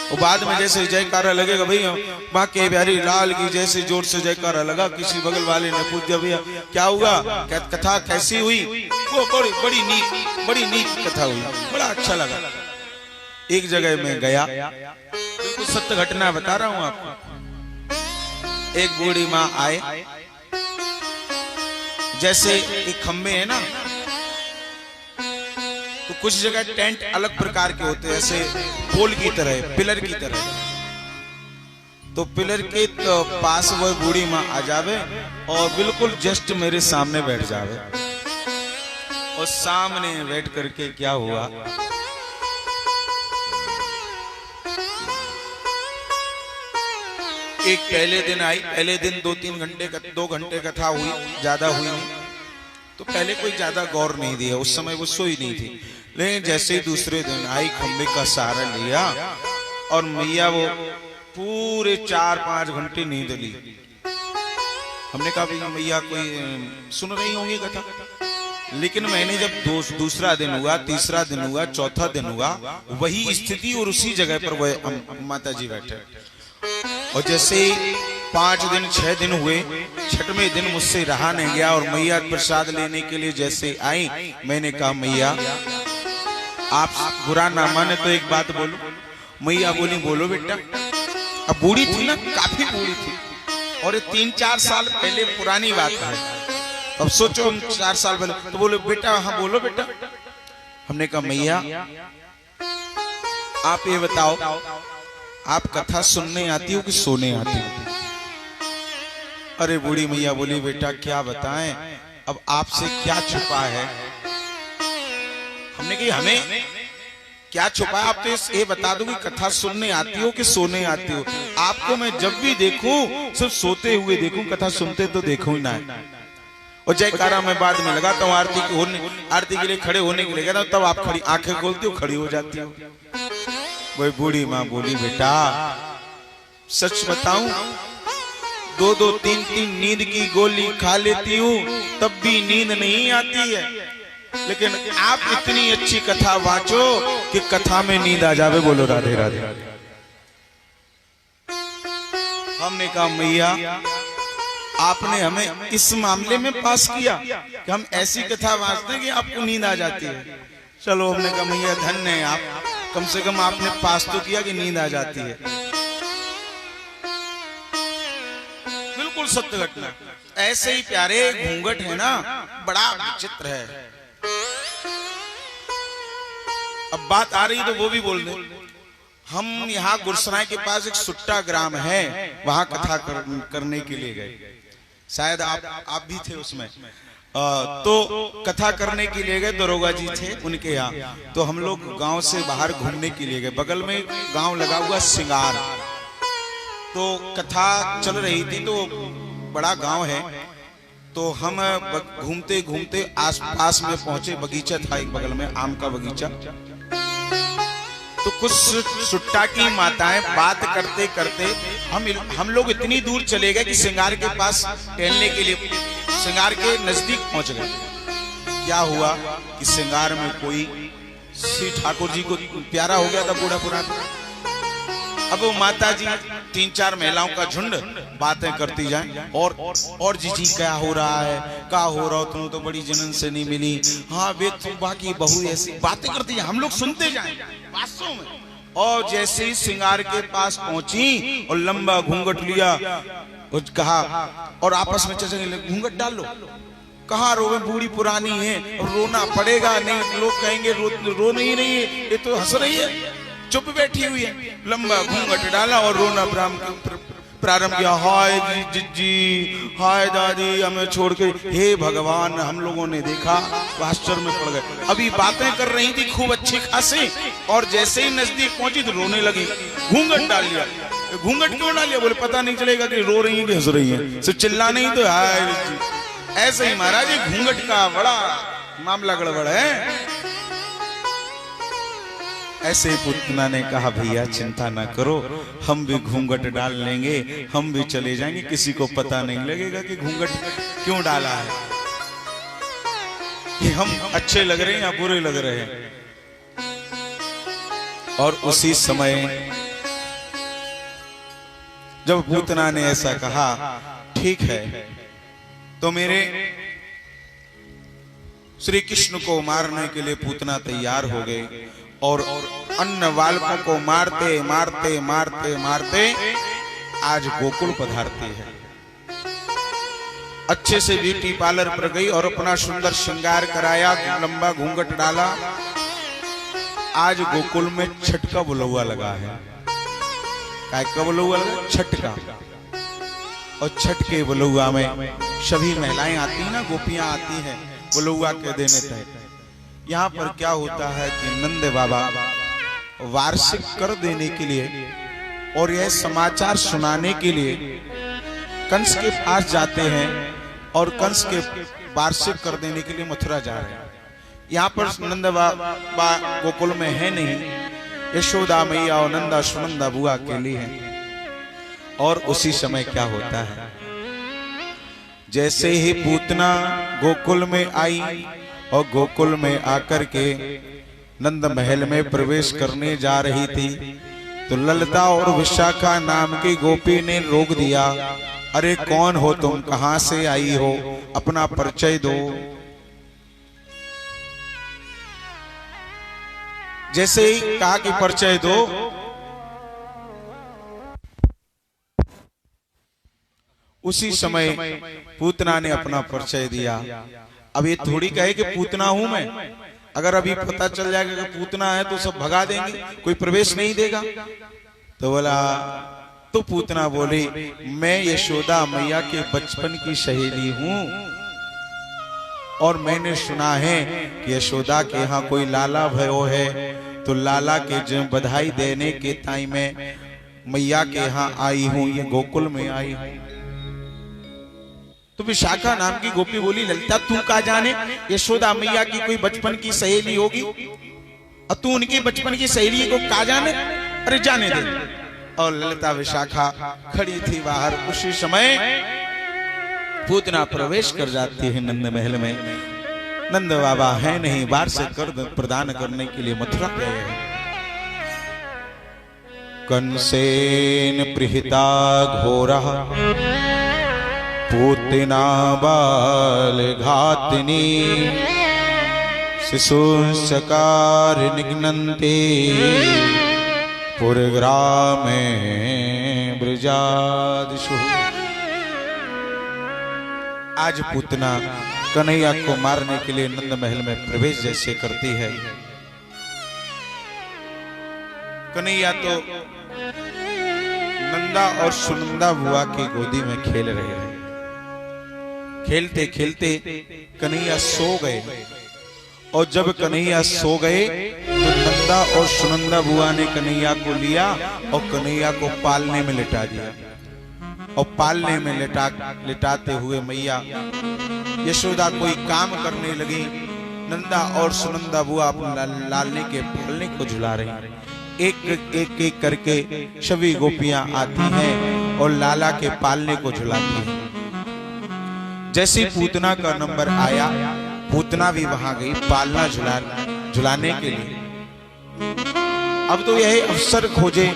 और बाद में जैसे जयकारा लगेगा, भैया बांके बिहारी लाल की, जैसे जोर से जयकारा लगा, किसी बगल वाले ने पूछ दिया, भैया क्या हुआ, कथा कैसी हुई? वो बड़ी नीक कथा हुई, बड़ा अच्छा लगा। एक जगह में गया, बिल्कुल सत्य घटना बता रहा हूं आपको। एक बूढ़ी माँ आए, जैसे एक खंबे है ना, तो कुछ जगह टेंट अलग प्रकार के होते हैं, ऐसे पोल की तरह, पिलर की तरह। तो पिलर के तो पास वो बूढ़ी माँ आ जावे और बिल्कुल जस्ट मेरे सामने बैठ जावे। और सामने बैठ करके क्या हुआ, एक पहले दिन आई, पहले दिन 2 घंटे कथा हुई, ज्यादा हुई नहीं। तो पहले कोई ज्यादा गौर नहीं दिया, उस समय वो सोई नहीं थी। लेकिन जैसे ही दूसरे दिन आई, खंबे का सहारा लिया और मैया वो पूरे 4-5 घंटे नींद ली। हमने कहा भैया मैया कोई सुन रही होंगी कथा। लेकिन मैंने जब दूसरा दिन हुआ, तीसरा दिन हुआ, चौथा दिन हुआ, वही स्थिति और उसी जगह पर वह माता जी बैठे। और जैसे 5 दिन 6 दिन हुए, 6वें दिन मुझसे रहा नहीं गया और मैया प्रसाद लेने के लिए जैसे आई, मैंने कहा मैया आप बुरा ना माने तो एक बात बोलो। मैया बोली बोलो बेटा। अब बूढ़ी थी ना, काफी बूढ़ी थी और ये 3-4 साल पहले पुरानी बात है। अब सोचो 4 साल पहले, तो बोले बेटा हाँ बोलो बेटा। हमने कहा मैया आप ये बताओ, आप कथा सुनने आती हो कि सोने आती हो? अरे बूढ़ी मैया बोली बेटा क्या बताएं, अब आपसे क्या छुपा है। हमने कहा हमें क्या छुपा है, आप तो ये बता दो कि कथा सुनने आती हो कि सोने आती हो। आपको मैं जब भी देखूं सिर्फ सोते हुए देखूं, कथा सुनते तो देखूं ही ना। और जयकारा मैं बाद में लगाता हूँ, आरती के लिए खड़े होने के लिए कहता हूं, तब आप खड़ी आंखें खोलती हो, खड़ी हो जाती हो। वही बूढ़ी माँ बोली बेटा सच बताऊं, 2-2, 3-3 नींद की गोली खा लेती हूँ तब भी नींद नहीं आती है। लेकिन आप इतनी अच्छी कथा वाचो कि कथा में नींद आ जावे। बोलो राधे राधे। हमने कहा मैया आपने हमें इस मामले में पास किया कि हम ऐसी कथा वाचते कि आपको नींद आ जाती है। चलो हमने कहा मैया धन्य है आप, कम से कम आपने पास तो किया कि नींद आ जाती है। बिल्कुल सत्य घटना। ऐसे ही प्यारे घूंघट है ना, बड़ा विचित्र है। अब बात आ रही तो वो भी बोल दे। हम यहाँ गुरसराय के पास एक सुट्टा ग्राम है, वहां कथा करने के लिए गए। शायद आप भी थे उसमें। तो कथा करने के लिए गए, दरोगा जी थे उनके यहाँ। तो हम लोग गांव से बाहर घूमने के लिए गए। बगल में गांव लगा हुआ सिंगार, तो कथा चल रही थी। तो बड़ा गांव है, तो हम घूमते घूमते आसपास में पहुंचे। बगीचा था एक बगल में, आम का बगीचा। तो कुछ सुट्टा की माताएं बात करते करते हम लोग इतनी दूर चले गए कि सिंगार के पास टहलने के लिए, सिंगार के नजदीक पहुंच गए। क्या हुआ कि सिंगार में कोई श्री ठाकुर जी को प्यारा हो गया था, बूढ़ा पुराना। अब वो माता जी 3-4 महिलाओं का झुंड बातें करती जाएं और जी क्या हो रहा है, क्या हो रहा हो, तुम तो बड़ी जनन से नहीं मिली, हाँ वे तुम बाकी बहू, ऐसी बातें करती जाए, हम लोग सुनते जाएं वास्तव में। और जैसे ही सिंगार के पास पहुंची और लंबा घूंघट लिया, कहा और आपस में चर्चा, घूंघट डाल लो। कहाँ रोवे, बूढ़ी पुरानी है, रोना पड़ेगा, नहीं लोग कहेंगे रो नहीं रही है, ये तो हंस रही है, चुप बैठी हुई है। लंबा घूंघट डाला और रोना प्रारंभ किया। हाय जी, हाय दादी, हमें छोड़ के, हे भगवान। हम लोगों ने देखा, आश्चर्य में पड़ गए। अभी बातें कर रही थी खूब अच्छी खासी, और जैसे ही नजदीक पहुंची तो रोने लगी। घूंघट डाल लिया। घूंघट क्यों डाल लिया? बोले पता नहीं चलेगा कि रो रही है कि हंस रही है, सिर्फ चिल्ला नहीं तो हाय जी। ऐसे ही महाराज घूंघट का बड़ा मामला गड़बड़ है। ऐसे पुतना ने कहा भैया चिंता ना करो, हम भी घूंघट डाल लेंगे, हम भी चले जाएंगे, किसी को पता नहीं लगेगा कि घूंघट क्यों डाला है, कि हम अच्छे लग रहे हैं या बुरे लग रहे हैं। और उसी समय जब पूतना ने ऐसा कहा, ठीक है, तो मेरे श्री कृष्ण को मारने के लिए पूतना तैयार हो गए और अन्य बालकों को मारते मारते मारते मारते आज गोकुल पधारती है। अच्छे से ब्यूटी पार्लर पर गई और अपना सुंदर श्रृंगार कराया, लंबा घूंघट डाला। आज गोकुल में छठ का बुलौआ लगा है। काय का बलौआ लगा? छठ का। और छठ के बलौआ में सभी महिलाएं आती हैं ना, गोपियां आती हैं बलौआ के देने तक। यहाँ पर क्या होता है कि नंद बाबा वार्षिक कर देने के लिए और यह समाचार सुनाने के लिए कंस के पास जाते हैं और कंस के वार्षिक कर देने के लिए मथुरा जा रहे हैं। यहाँ पर नंद बाबा गोकुल में है नहीं, यशोदा मैया और नंदा सुनंदा बुआ अकेली हैं। और उसी समय क्या होता है, जैसे ही पूतना गोकुल में आई और गोकुल में आकर के नंद महल में प्रवेश करने जा रही थी, तो ललिता और विशाखा नाम की गोपी ने रोक दिया। अरे कौन हो तुम, कहां से आई हो, अपना परिचय दो। जैसे ही कहा कि परिचय दो, उसी समय पूतना ने अपना परिचय दिया। अब ये थोड़ी कहे कि पूतना हूं मैं, अगर अभी पता चल जाएगा कि पूतना है तो सब भगा देंगे, कोई प्रवेश नहीं देगा। तो बोला, तो पूतना बोली, मैं यशोदा मैया के बचपन की सहेली हूं और मैंने सुना है कि यशोदा के यहाँ कोई लाला भयो है, तो लाला के जो बधाई देने के टाइम में मैया के यहाँ आई हूं, ये गोकुल में आई हूं। तो विशाखा नाम की गोपी बोली, ललिता तू का जाने, यशोदा मैया की कोई बचपन की सहेली होगी और तू उनकी बचपन की सहेली को का जाने, अरे जाने दे। और ललिता विशाखा खड़ी थी बाहर। उसी समय पूतना प्रवेश कर जाती है नंद महल में। नंद बाबा है नहीं, बाहर से कर प्रदान करने के लिए मथुरा गए हैं। कंसेन प्रिहिता घोरा पूतना बाल घातिनी शिशुंसकार निघ्नन्ते पुरग्रामे ब्रजादिषु। आज पूतना कन्हैया को मारने के लिए नंद महल में प्रवेश जैसे करती है। कन्हैया तो नंदा और सुनंदा बुआ की गोदी में खेल रहे हैं। खेलते खेलते कन्हैया सो गए, और जब कन्हैया सो गए तो नंदा और सुनंदा बुआ ने कन्हैया को लिया और कन्हैया को पालने में लिटा दिया। और पालने में लिटाते हुए मैया यशोदा कोई काम करने लगी। नंदा और सुनंदा बुआ अपने लालने के पालने को झुला रही। एक करके सभी गोपियां आती हैं और लाला के पालने को झुलाती हैं। जैसे पूतना का नंबर आया, पूतना भी वहां गई पालना झुलाने के लिए। अब तो यही अवसर खोजे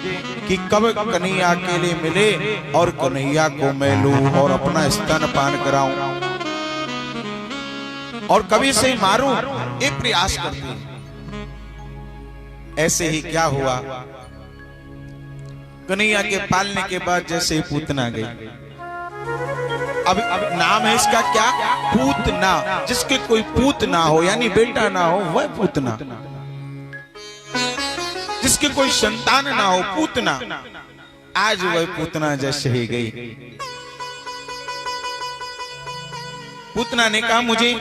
कि कब कन्हैया अकेले मिले और कन्हैया को मैं लूं और अपना स्तनपान कराऊं और कभी से मारूं, एक प्रयास करती है। ऐसे ही क्या हुआ, कन्हैया के पालने के बाद जैसे ही पूतना गई। अब नाम है इसका क्या, पूतना। जिसके कोई पूत ना हो यानी बेटा ना हो वह पूतना, जिसके कोई संतान ना हो पूतना। आज वह पूतना जैसे ही गई। पूतना ने कहा मुझे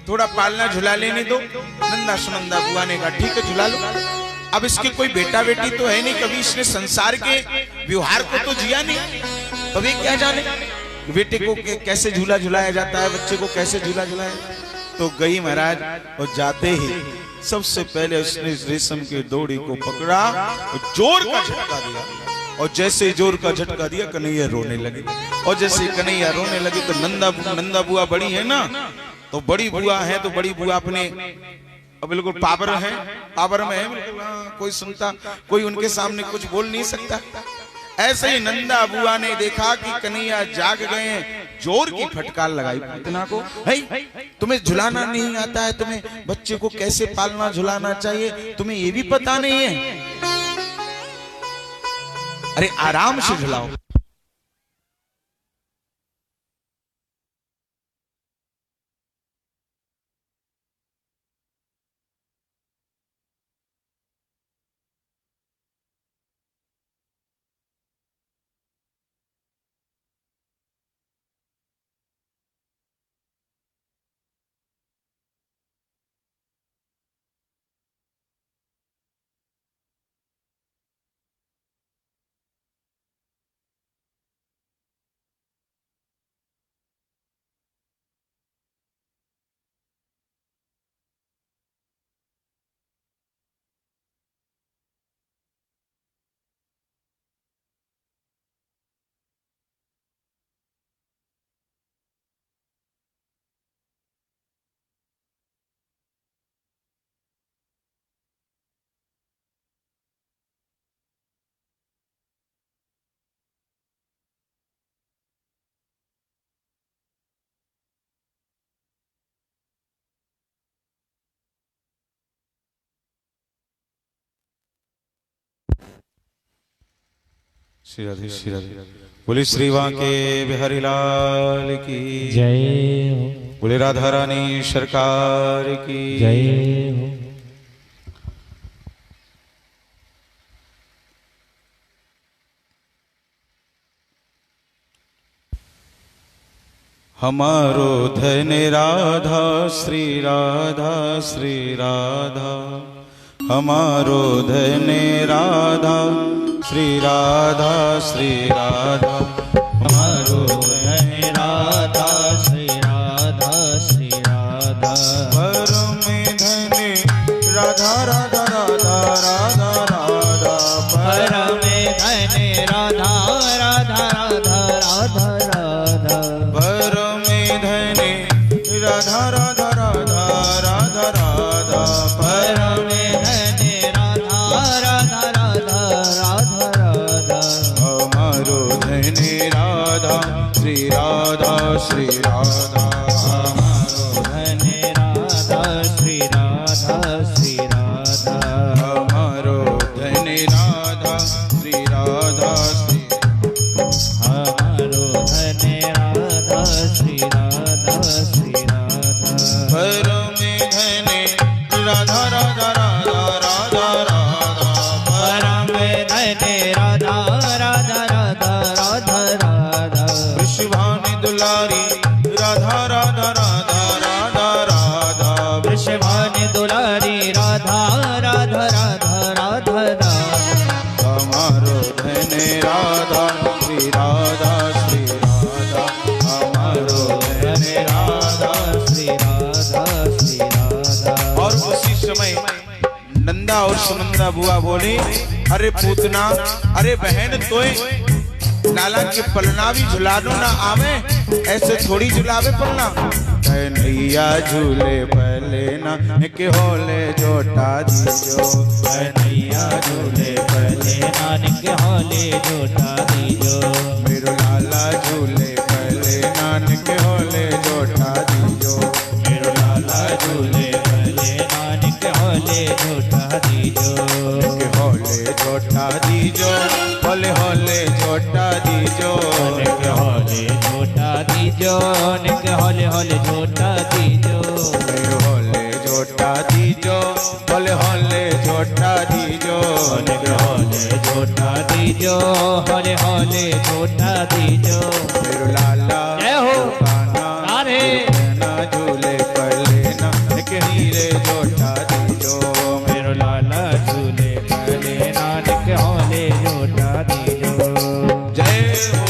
थोड़ा पालना झुला लेने दो। नंदा सुनंदा बुआ ने कहा ठीक है झुला लो। अब इसके कोई बेटा बेटी तो है नहीं, कभी इसने संसार के व्यवहार को तो जिया नहीं, कभी क्या जाने बेटे को कैसे झूला झुलाया जाता है, बच्चे को कैसे झूला झुलाया। तो गई महाराज, और जाते ही सबसे पहले उसने रेशम की डोरी को पकड़ा और जोर का झटका दिया। और जैसे जोर का झटका दिया कन्हैया रोने लगी। और जैसे कन्हैया रोने लगी तो नंदा बुआ बड़ी है ना, तो बड़ी बुआ है तो बड़ी बुआ अपने बिल्कुल पावर है, पावर में है बिल्कुल, कोई सुनता, कोई उनके सामने कुछ बोल नहीं सकता। ऐसे ही नंदा बुआ ने देखा कि कन्हैया जाग गए हैं, जोर की फटकार लगाई पूतना को, है तुम्हें झुलाना नहीं आता है, तुम्हें बच्चे को कैसे पालना झुलाना चाहिए तुम्हें ये भी पता नहीं है, अरे आराम से झुलाओ। श्री राधे श्री राधे। बोले श्री बांके बिहारी लाल की
जय हो,
बोले राधा रानी सरकार की
जय हो।
हमारो धन राधा श्री राधा श्री राधा, हमारो धन राधा श्री राधा श्री राधा,
हमारो धन राधा श्री राधा श्री राधा।
परम धन राधा राधा राधा राधा राधा,
परम धन राधा राधा राधा राधा राधा।
परम धन राधा राधा राधा राधा राधा,
परम धन राधा राधा राधा राधा राधा।
हमारो धन राधा श्री राधा श्री राधा,
हमारो धन राधा श्री राधा श्री राधा।
हमारो धन राधा श्री राधा श्री,
हमारो धन राधा श्री राधा श्री राधा।
परम धन राधा राधा राधा राधा राधा,
परम धन राधा राधा राधा राधा राधा।
वृषभानि दुलारी राधा राधा राधा राधा राधा,
वृषभानि दुलारी राधा राधा राधा राधा राधा।
हमारो धन राधा श्री राधा श्री राधा, हमारो धन राधा।
श्री राधा श्री राधा।
और उसी समय नंदा और सुनंदा बुआ बोली, अरे पूतना, अरे बहन तोय लाला के पलना भी झुला दो ना आवे, ऐसे थोड़ी झुलावे पलना। कन्हैया झूले पहले ना के होले जोटा दीजो,
कन्हैया झूले पहले नानक होले जोटा दीजो।
मेरो लाला झूले पहले नानक होले जोटा दीजो,
मेरो लाला झूले पहले नानक होले जोटा दीजो।
के होले जोटा दीजो, होले होले जोटा दीजो,
नानक होले जोटा दीजो, नानक होले होले जोटा दीजो।
मेरो होले जोटा दीजो, होले होले जोटा दीजो,
नानक होले जोटा दीजो, होले होले जोटा दीजो।
मेरो लाला
जय हो।
काना
राधे।
ना झूले पहले ना के हीरे जोटा दीजो,
मेरो लाला झूले पहले नानक होले जोटा दीजो।
जय हो।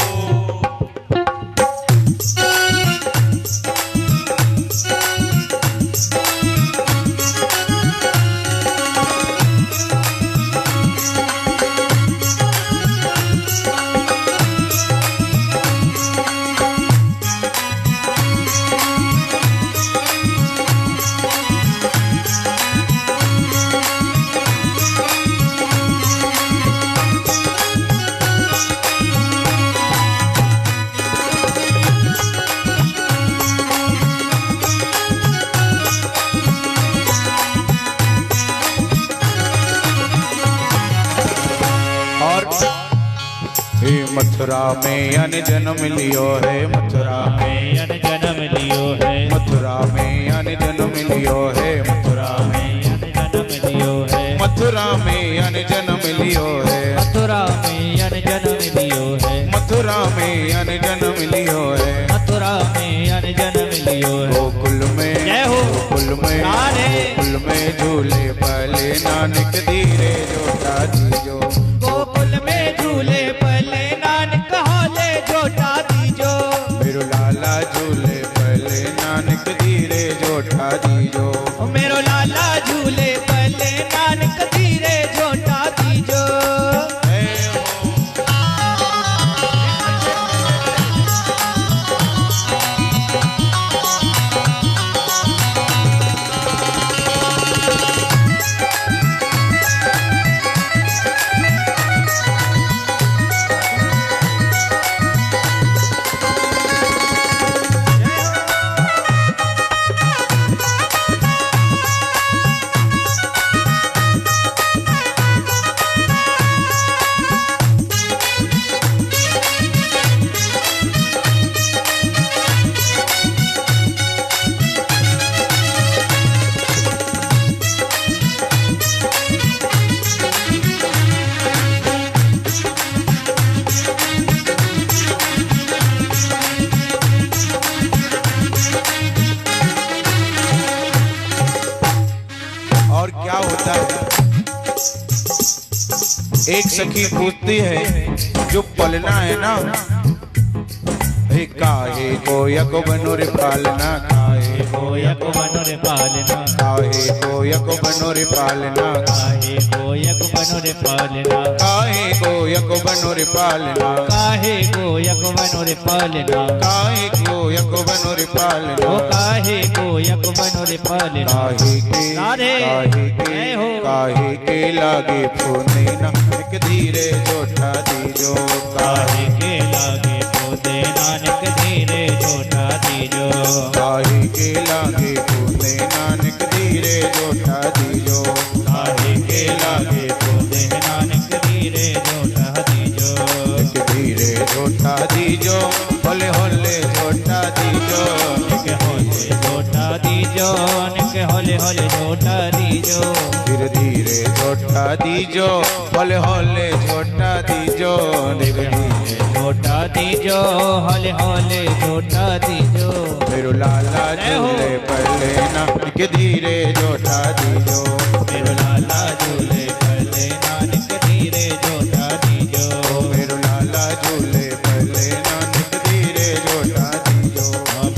हे मथुरा में अन जन्म लियो है, मथुरा में
अन जन्म लियो है,
मथुरा में अन जन्म लियो है, मथुरा में
अन जन्म लियो है,
मथुरा में अन जन्म लियो है,
मथुरा में अन जन्म लियो है,
मथुरा में अन जन्म लियो है,
मथुरा में अन जन्म लियो है।
गोकुल में,
जय हो।
गोकुल में,
राधे।
गोकुल में झूले पहले नानक धीरे जोटा दीजो,
गोकुल में झूले पहले नानक होले जोटा दीजो।
मेरो लाला झूले पहले नानक धीरे जोटा दीजो,
मेरो लाला झूले पहले नानक धीरे जोटा दीजो।
एक सखी पूछती है जो पलना है ना, हे काहे को यको बनो रे पालना, काहे
को यक बनो रे पालना,
काहे को यको बनो रे पालना,
काहे को यक बनो रे पालना,
काहे को यको बनो रे पालना,
काहे को यक बनो रे पालना,
काहे को यको बनो रे पालना,
ओ काहे को यक बनो रे पालना,
काहे के लागे फोने ना, एक धीरे जोटा दीजो,
काहे के लागे पोते नानक धीरे जोटा दीजो,
काहे के लागे फोने नानक धीरे जोटा दीजो,
काहे के लागे पोते नानक धीरे जोटा दीजो,
एक धीरे जोटा दीजो, होले होले जोटा दीजो,
निक होले जोटा दीजो, निक होले होले जोटा दीजो,
धीरे धीरे जोटा दीजो, होले होले जोटा दीजो, धीरे धीरे
जोटा दीजो, होले होले जोटा दीजो,
मेरो लाला झूले पर लेना, के धीरे जोटा दीजो,
मेरो लाला झूले पर लेना, निक धीरे जोटा दीजो,
मेरो लाला झूले पर लेना, निक धीरे जोटा दीजो,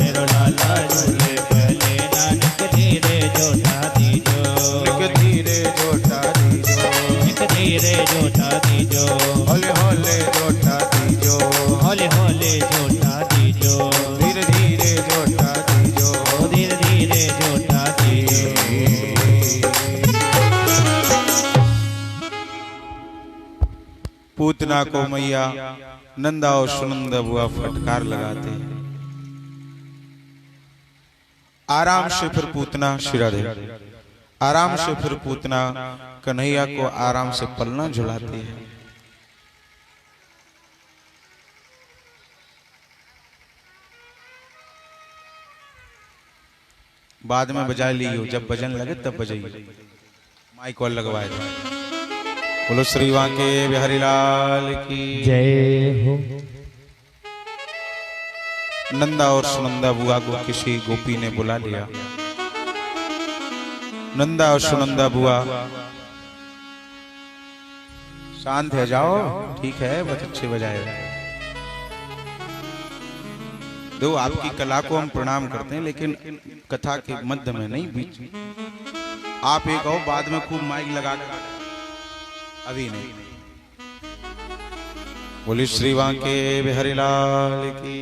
मेरो लाला झूले पर लेना, निक धीरे जोटा दीजो,
निक धीरे जोटा दीजो,
निक धीरे जोटा दीजो,
होले होले जोटा दीजो,
होले होले जोटा दीजो,
धीरे धीरे जोटा दीजो,
धीरे धीरे जोटा दीजो।
पूतना को मैया नंदा और सुनंदा बुआ फटकार लगाते हैं। आराम से फिर पूतना शिराधे, आराम से फिर पूतना कन्हैया को आराम से पलना झुलाती है। बाद में बजा लियो, जब भजन लगे तब बजाइए, माइक और लगवाए। बोलो श्री वांके बिहारी लाल की
जय हो।
नंदा और सुनंदा बुआ को किसी गोपी ने बुला लिया। नंदा और सुनंदा बुआ शांत है, जाओ, ठीक है, बहुत अच्छे बजाए। दो आपकी कला को हम प्रणाम करते हैं, लेकिन कथा के मध्य में नहीं, बीच में आप एक आओ, बाद में खूब माइक लगा कर, अभी नहीं। बोली श्री वांके बिहारी लाल की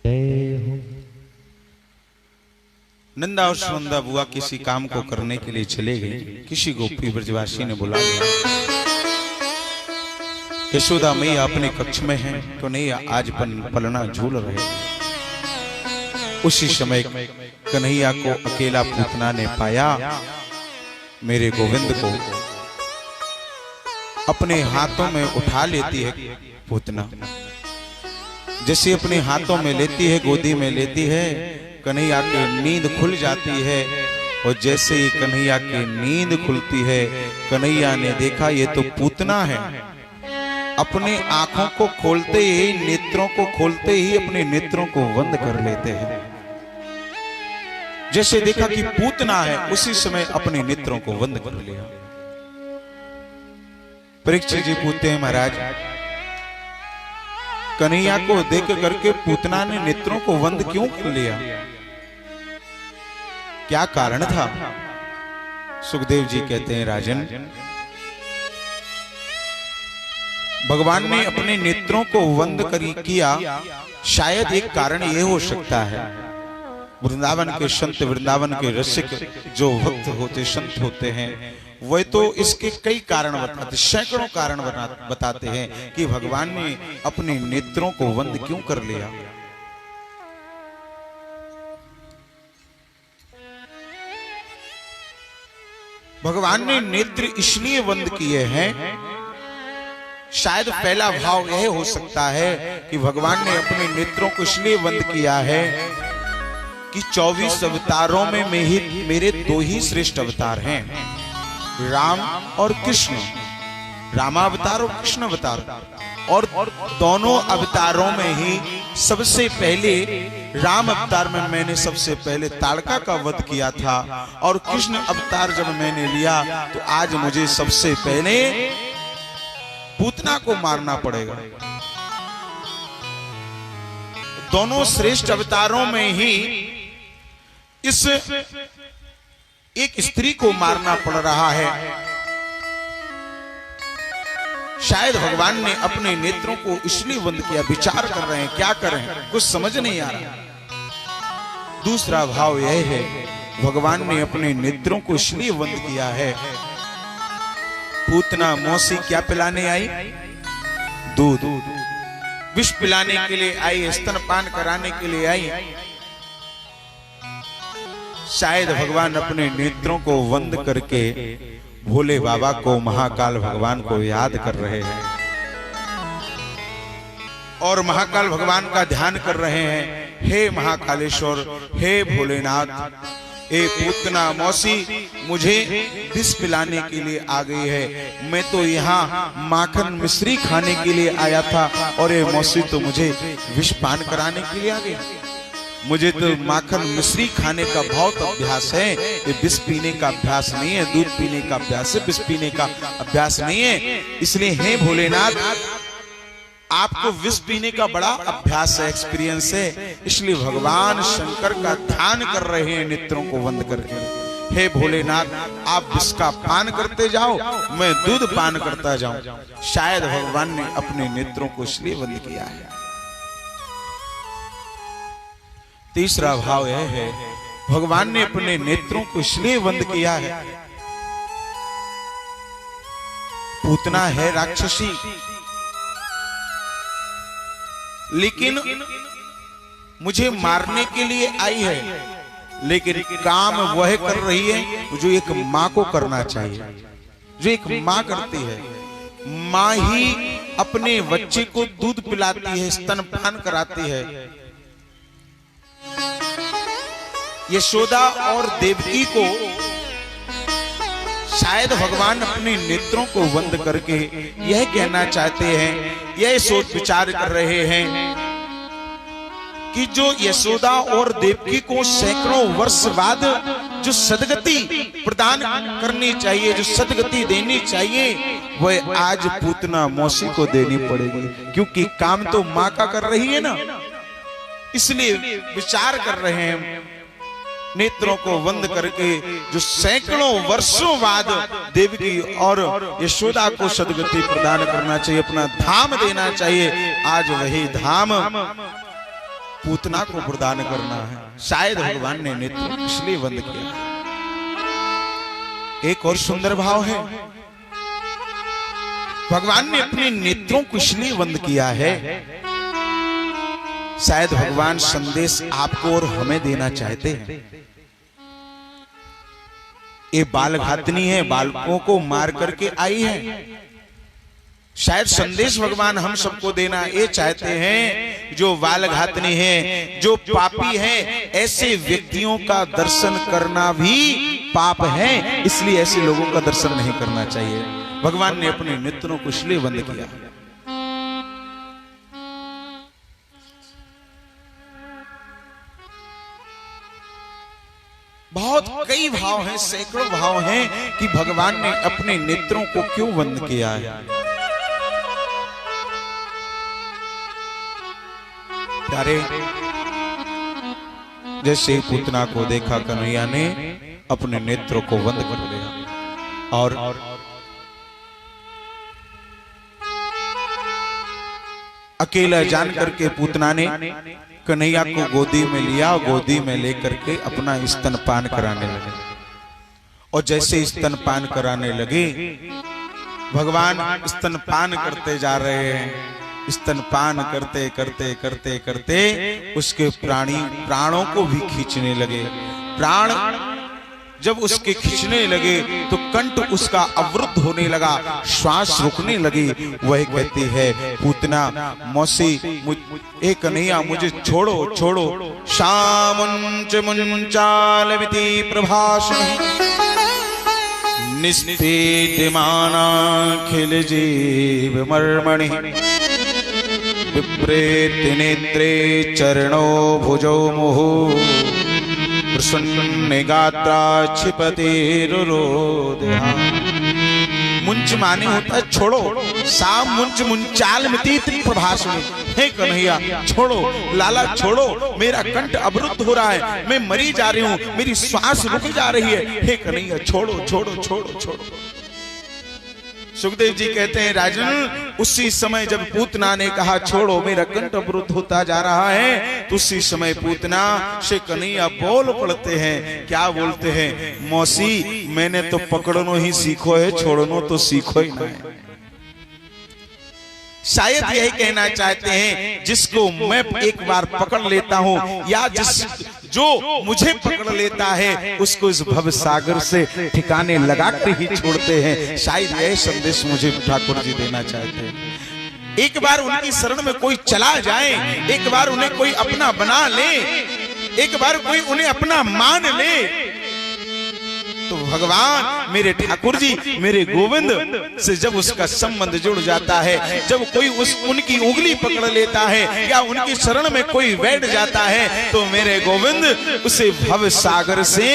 जय हो।
नंदा और सुनंदा बुआ किसी काम को करने के लिए चले गए। किसी गोपी ब्रजवासी ने बुला लिया। यशोदा मैया अपने कक्ष में है, तो नहीं आज पलना झूल रहे। उसी समय कन्हैया को अकेला पूतना ने पाया। मेरे गोविंद को अपने हाथों में उठा लेती है पूतना, जैसे अपने हाथों में लेती है, गोदी में लेती है, कन्हैया की नींद खुल जाती है। और जैसे ही कन्हैया की नींद खुलती है, कन्हैया ने देखा ये तो पूतना है। अपने आंखों को खोलते ही, नेत्रों को खोलते ही अपने नेत्रों को बंद कर लेते हैं। जैसे देखा कि पूतना है, उसी समय अपने नेत्रों को बंद कर लिया। परीक्षित जी पूछते हैं, महाराज कन्हैया को देख करके पूतना ने नेत्रों को बंद क्यों कर लिया, क्या कारण था? सुखदेव जी कहते हैं, राजन, भगवान ने अपने नेत्रों को बंद किया, शायद एक कारण यह हो सकता है, वृंदावन के संत, वृंदावन के रसिक जो भक्त होते, संत होते हैं, वे तो इसके कई कारण बताते, सैकड़ों कारण बताते हैं कि भगवान ने अपने नेत्रों को बंद क्यों कर लिया। भगवान ने नेत्र इसलिए बंद किए हैं, शायद पहला भाव यह हो सकता है कि भगवान ने अपने नेत्रों को इसलिए बंद किया है कि 24 अवतारों में मेरे दो ही श्रेष्ठ अवतार हैं, राम और कृष्ण, रामावतार और कृष्ण अवतार। और दोनों अवतारों में ही सबसे पहले राम अवतार में मैंने सबसे पहले ताड़का का वध किया था, और कृष्ण अवतार जब मैंने लिया तो आज मुझे सबसे पहले पूतना को मारना पड़ेगा। दोनों श्रेष्ठ अवतारों में ही इस एक स्त्री को मारना पड़ रहा है। शायद भगवान ने अपने नेत्रों को इसलिए बंद किया। विचार कर रहे हैं क्या करें, कुछ समझ नहीं आ रहा। दूसरा भाव यह है, भगवान ने अपने नेत्रों को इसलिए बंद किया है, पूतना मौसी क्या पिलाने आई? दूध। विष पिलाने के लिए आई, स्तनपान कराने के लिए आई। शायद भगवान अपने नेत्रों को बंद करके भोले बाबा को, महाकाल भगवान को याद कर रहे हैं और महाकाल भगवान का ध्यान कर रहे हैं। हे महाकालेश्वर, हे भोलेनाथ, ए पूतना मौसी मुझे विष पिलाने के लिए आ गई है। मैं तो यहाँ माखन मिश्री खाने के लिए आया था और ये मौसी तो मुझे विष पान कराने के लिए आ गई। मुझे तो माखन मिश्री खाने का बहुत अभ्यास है, ये विष पीने का अभ्यास नहीं है, दूध पीने का अभ्यास है, विष पीने का अभ्यास नहीं है। इसलिए हे भोलेनाथ, आपको विष पीने का बड़ा अभ्यास है, एक्सपीरियंस है, इसलिए भगवान शंकर का ध्यान कर रहे हैं नेत्रों को बंद करके। हे भोलेनाथ, आप विष का पान करते जाओ, मैं दूध पान करता जाऊं। शायद भगवान ने अपने नेत्रों को इसलिए बंद किया है। तीसरा भाव यह है, भगवान ने अपने नेत्रों को इसलिए बंद किया है, पूतना है राक्षसी, लेकिन मुझे मारने के लिए आई है, लेकिन काम वह कर रही है जो एक माँ को करना चाहिए, जो एक माँ करती है। माँ ही अपने बच्चे को दूध पिलाती है, स्तनपान कराती है। यशोदा और देवकी को शायद भगवान अपने नेत्रों को बंद करके यह कहना चाहते हैं, यह सोच विचार कर रहे हैं कि जो यशोदा और देवकी को सैकड़ों वर्ष बाद जो सदगति प्रदान करनी चाहिए, जो सदगति देनी चाहिए, वह आज पूतना मौसी को देनी पड़ेगी, क्योंकि काम तो माँ का कर रही है ना। इसलिए विचार कर रहे हैं, नेत्रों को बंद करके जो सैकड़ों वर्षों बाद देवकी और यशोदा को सदगति प्रदान करना चाहिए, अपना धाम देना चाहिए। आज वही धाम पूतना को प्रदान करना है। शायद भगवान ने नेत्र इसलिए बंद किया। एक और सुंदर भाव है, भगवान ने अपने नेत्रों को इसलिए बंद किया है, शायद भगवान संदेश आपको और हमें देना चाहते हैं। ये बाल घातनी है, बालकों को मार करके आई है। शायद संदेश भगवान हम सबको देना ये चाहते हैं, जो बाल घातनी है, जो पापी है, ऐसे व्यक्तियों का दर्शन करना भी पाप है, इसलिए ऐसे लोगों का दर्शन नहीं करना चाहिए। भगवान ने अपने नेत्रों को इसलिए बंद किया। बहुत कई भाव हैं, सैकड़ों भाव हैं कि भगवान ने अपने नेत्रों को क्यों बंद किया है। प्यारे, जैसे पूतना को देखा कन्हैया ने अपने नेत्रों को बंद कर दिया और अकेला जान करके पूतना ने कन्हैया को गोदी में लिया, गोदी में लेकर के अपना स्तनपान कराने लगे। और जैसे स्तनपान कराने लगे, भगवान स्तनपान करते जा रहे हैं। स्तनपान करते करते करते करते उसके प्राणों को भी खींचने लगे। प्राण जब उसके खींचने लगे तो कंठ उसका अवरुद्ध होने लगा, श्वास रुकने लगी। वह कहती है, पूतना मौसी, एक कन्हैया मुझे छोड़ो छोड़ो। शामुंच मुंचाल विति प्रभाषण निस्पीड्यमाना खिल जीव मर्मणि विप्रेति नेत्रे चरणो भुजो मुहु प्रसन्न गात्रा क्षिपति रुरोदया मुंच माने होता है छोड़ो, साम मुंच मुंचाल मिति प्रभाषणी। हे कन्हैया छोड़ो, लाला छोड़ो, मेरा कंठ अवरुद्ध हो रहा है, मैं मरी जा रही हूं, मेरी श्वास रुक जा रही है, हे कन्हैया छोड़ो छोड़ो छोड़ो छोड़ो। सुखदेव जी कहते हैं राजन, उसी समय जब पूतना ने कहा छोड़ो मेरा कंठ अवरुद्ध होता जा रहा है, तो उसी समय पूतना से कन्हैया बोल पड़ते हैं। क्या बोलते हैं? मौसी मैंने तो पकड़नो ही सीखो है, छोड़नो तो सीखो ही नहीं। शायद यही कहना चाहते हैं, जिसको मैं एक बार पकड़ लेता हूं या जो मुझे पकड़ लेता है उसको इस भव सागर से ठिकाने लगाकर ही छोड़ते हैं। शायद यह संदेश मुझे ठाकुर जी देना चाहते हैं। एक बार उनकी शरण में कोई चला जाए, एक बार उन्हें कोई अपना बना ले, एक बार कोई उन्हें अपना मान ले, तो भगवान मेरे ठाकुर जी मेरे गोविंद से जब उसका संबंध जुड़ जाता है, जब कोई उनकी उंगली पकड़ लेता है या उनकी शरण में कोई बैठ जाता है, तो मेरे गोविंद उसे भव सागर से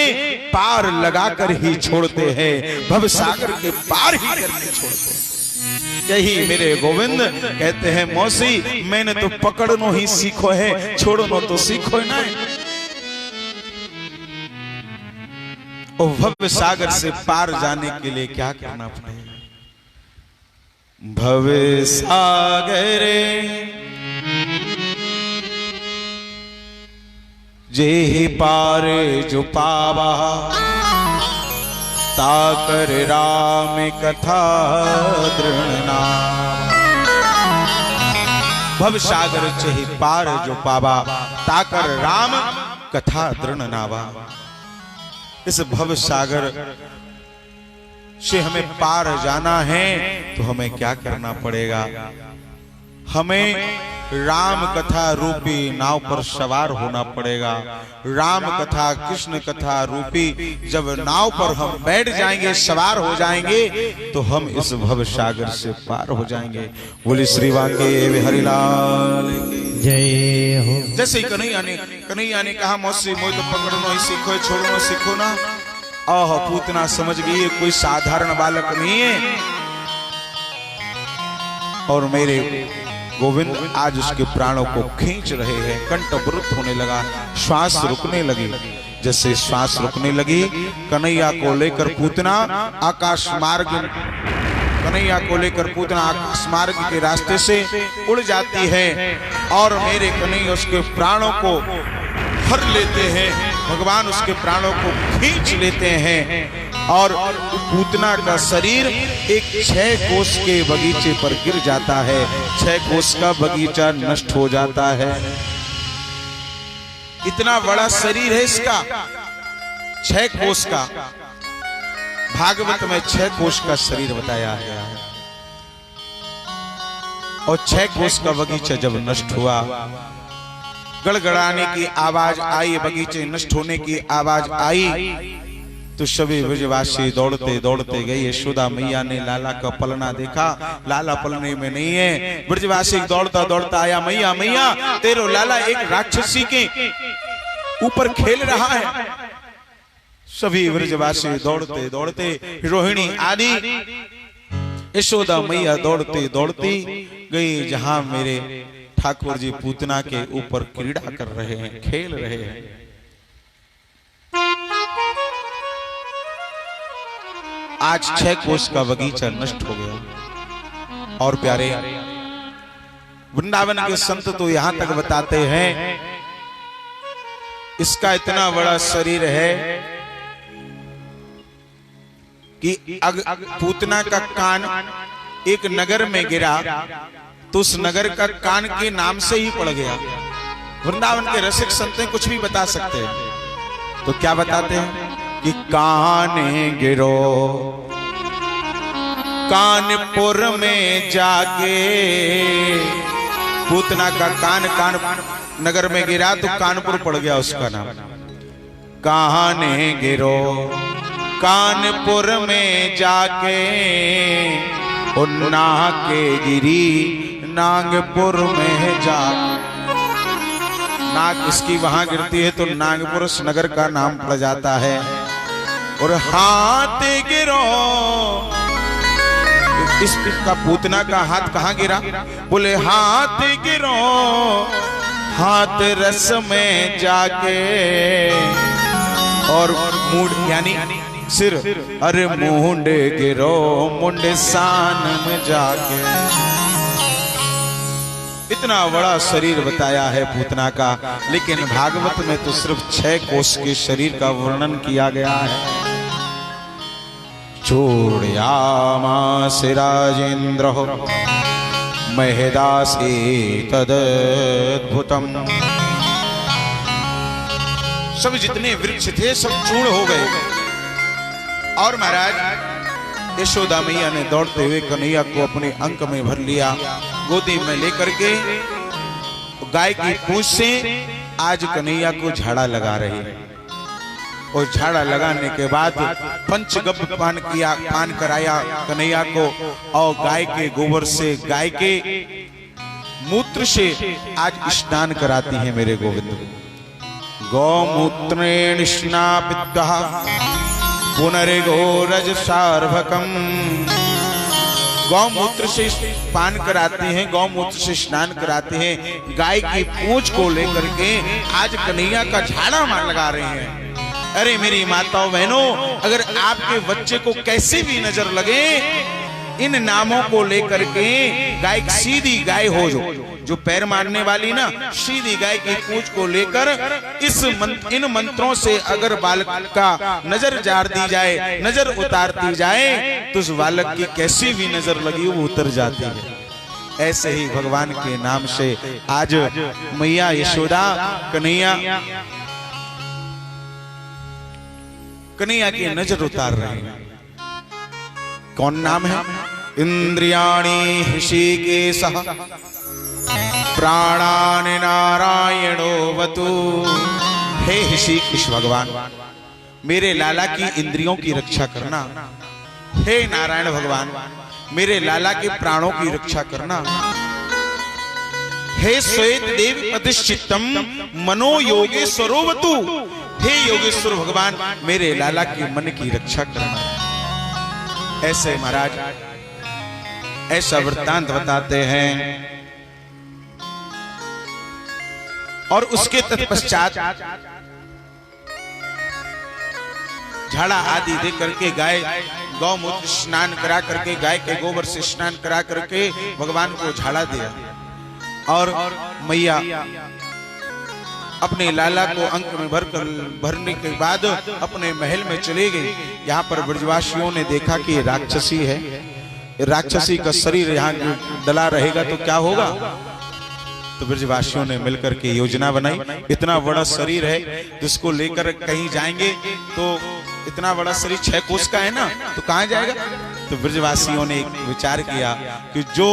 पार लगाकर ही छोड़ते हैं, भव सागर के पार ही करके छोड़ते हैं। यही मेरे गोविंद कहते हैं, मौसी मैंने तो पकड़नो ही सीखो है, छोड़नो तो सीखो ना। और भव सागर से पार जाने के लिए क्या करना पड़ेगा? भव सागर जे पार जो पावा, ताकर राम कथा दृढ़ना। भव सागर जे पार जो पावा, ताकर राम कथा दृढ़ नावा। इस भव सागर से हमें पार जाना है तो हमें क्या करना पड़ेगा? हमें राम कथा रूपी नाव पर सवार होना पड़ेगा। राम कथा कृष्ण कथा रूपी जब नाव पर हम बैठ जाएंगे, सवार हो जाएंगे, तो हम इस भव सागर से पार हो जाएंगे। बोले श्री वाके हरिलाल
जय हो।
जैसे कन्हैया ने कहा, मौसी मोई तो पकड़नो ही सीखो, छोड़नो सीखो ना। आह पूतना समझ गई कोई साधारण बालक नहीं है, और मेरे गोविंद आज उसके प्राणों को खींच रहे हैं। कंठ अवरुद्ध होने लगा, श्वास रुकने लगी। जैसे श्वास रुकने लगी, कन्हैया को लेकर पूतना आकाश मार्ग के रास्ते से उड़ जाती है, और मेरे कन्हैया उसके प्राणों को हर लेते हैं, भगवान उसके प्राणों को खींच लेते हैं, और पूतना का शरीर एक 6 कोस के बगीचे पर गिर जाता है। 6 कोस का बगीचा नष्ट हो जाता है। इतना बड़ा शरीर है इसका, 6 कोस का। भागवत में 6 कोस का शरीर बताया गया है, और 6 कोस का बगीचा जब नष्ट हुआ, गड़गड़ाने की आवाज आई, बगीचे नष्ट होने की आवाज आई, तो सभी ब्रजवासी दौड़ते दौड़ते गए। यशोदा मैया ने लाला का पलना देखा, लाला पलने में नहीं है। ब्रजवासी दौड़ता दौड़ता आया, मैया मैया तेरो लाला एक राक्षसी के ऊपर खेल रहा है। सभी ब्रजवासी दौड़ते दौड़ते, रोहिणी आदि यशोदा मैया दौड़ते दौड़ती गई जहां मेरे ठाकुर जी पूतना के ऊपर क्रीड़ा कर रहे हैं, खेल रहे हैं। आज 6 कोस का बगीचा नष्ट हो गया। और प्यारे वृंदावन के संत तो यहां तक बताते हैं, इसका इतना बड़ा शरीर है कि पूतना का कान एक नगर में गिरा तो उस नगर का कान के नाम से ही पड़ गया। वृंदावन के रसिक संत कुछ भी बता सकते हैं, तो क्या बताते हैं कि काने गिरो कानपुर में जाके। पूतना का कान नगर में गिरा तो कानपुर पड़ गया उसका नाम। काने गिरो कानपुर में जाके, उन्ना के गिरी नागपुर में जाके। नाग इसकी वहां गिरती है तो नागपुर उस नगर का नाम पड़ जाता है। और हाथ गिरो इसका पूतना का हाथ कहाँ गिरा? बोले हाथ गिरो हाथ रस में जाके, और मूड यानी सिर, अरे मुंडे गिरो मुंडे सान में जाके। इतना बड़ा शरीर बताया है पूतना का, लेकिन भागवत में तो सिर्फ 6 कोस के शरीर का वर्णन किया गया है। चूड़यामास राजेन्द्र महेदासी तदद्भुतम। सब जितने वृक्ष थे सब चूर्ण हो गए। और महाराज यशोदा मैया ने दौड़ते हुए कन्हैया को अपने अंक में भर लिया, गोदी में लेकर के गाय की पूंछ से आज कन्हैया को झाड़ा लगा रही है। और झाड़ा लगाने के बाद पंचगव्य पान कराया कन्हैया को, और गाय के गोबर से, गाय के मूत्र से आज स्नान कराती है मेरे गोविंद। गौमूत्रेण स्नापितः पुनर्गोरज सार्वकम। गौमूत्र से पान कराती हैं, गौमूत्र से स्नान कराते हैं, गाय की पूंछ को लेकर के आज कन्हैया का झाड़ा मार लगा रहे हैं। अरे मेरी माताओं बहनों, अगर आपके बच्चे को कैसे भी नजर लगे, इन नामों को लेकर के गाय, सीधी गाय हो जो पैर मारने वाली ना, सीधी गाय की पूंछ को लेकर इन मंत्रों से अगर बालक का नजर जार दी जाए, नजर उतार दी जाए, तो उस बालक की कैसी भी नजर लगी वो उतर जाती है। ऐसे ही भगवान के नाम से आज मैया यशोदा कन्हैया की नजर उतार रहे हैं। कौन नाम है? इंद्रियाणि हृषिकेशः प्राणानि नारायणो वतु। हे हृषिकेश भगवान, मेरे लाला की इंद्रियों की रक्षा करना। हे नारायण भगवान, मेरे लाला के प्राणों की रक्षा करना। हे श्वेत देव अधिष्ठितम मनो योगेश्वरो वतु। हे योगेश्वर भगवान, मेरे लाला के मन की रक्षा करना। ऐसे महाराज ऐसा वृत्तांत बताते हैं। और उसके तत्पश्चात झाड़ा आदि दे करके गाय गौमूत्र स्नान करा करके, गाय के गोबर से स्नान करा करके भगवान को झाड़ा दिया। और मैया अपने लाला को अंक में भरने के बाद अपने महल में चले गई। यहाँ पर ब्रजवासियों ने देखा कि ये राक्षसी है, राक्षसी का शरीर यहाँ डला रहेगा तो क्या होगा। तो ब्रजवासियों ने मिलकर के योजना बनाई। इतना बड़ा शरीर है जिसको लेकर कहीं जाएंगे तो इतना बड़ा शरीर 6 कोस का है ना, तो कहाँ जाएगा। तो ब्रजवासियों ने एक विचार किया कि जो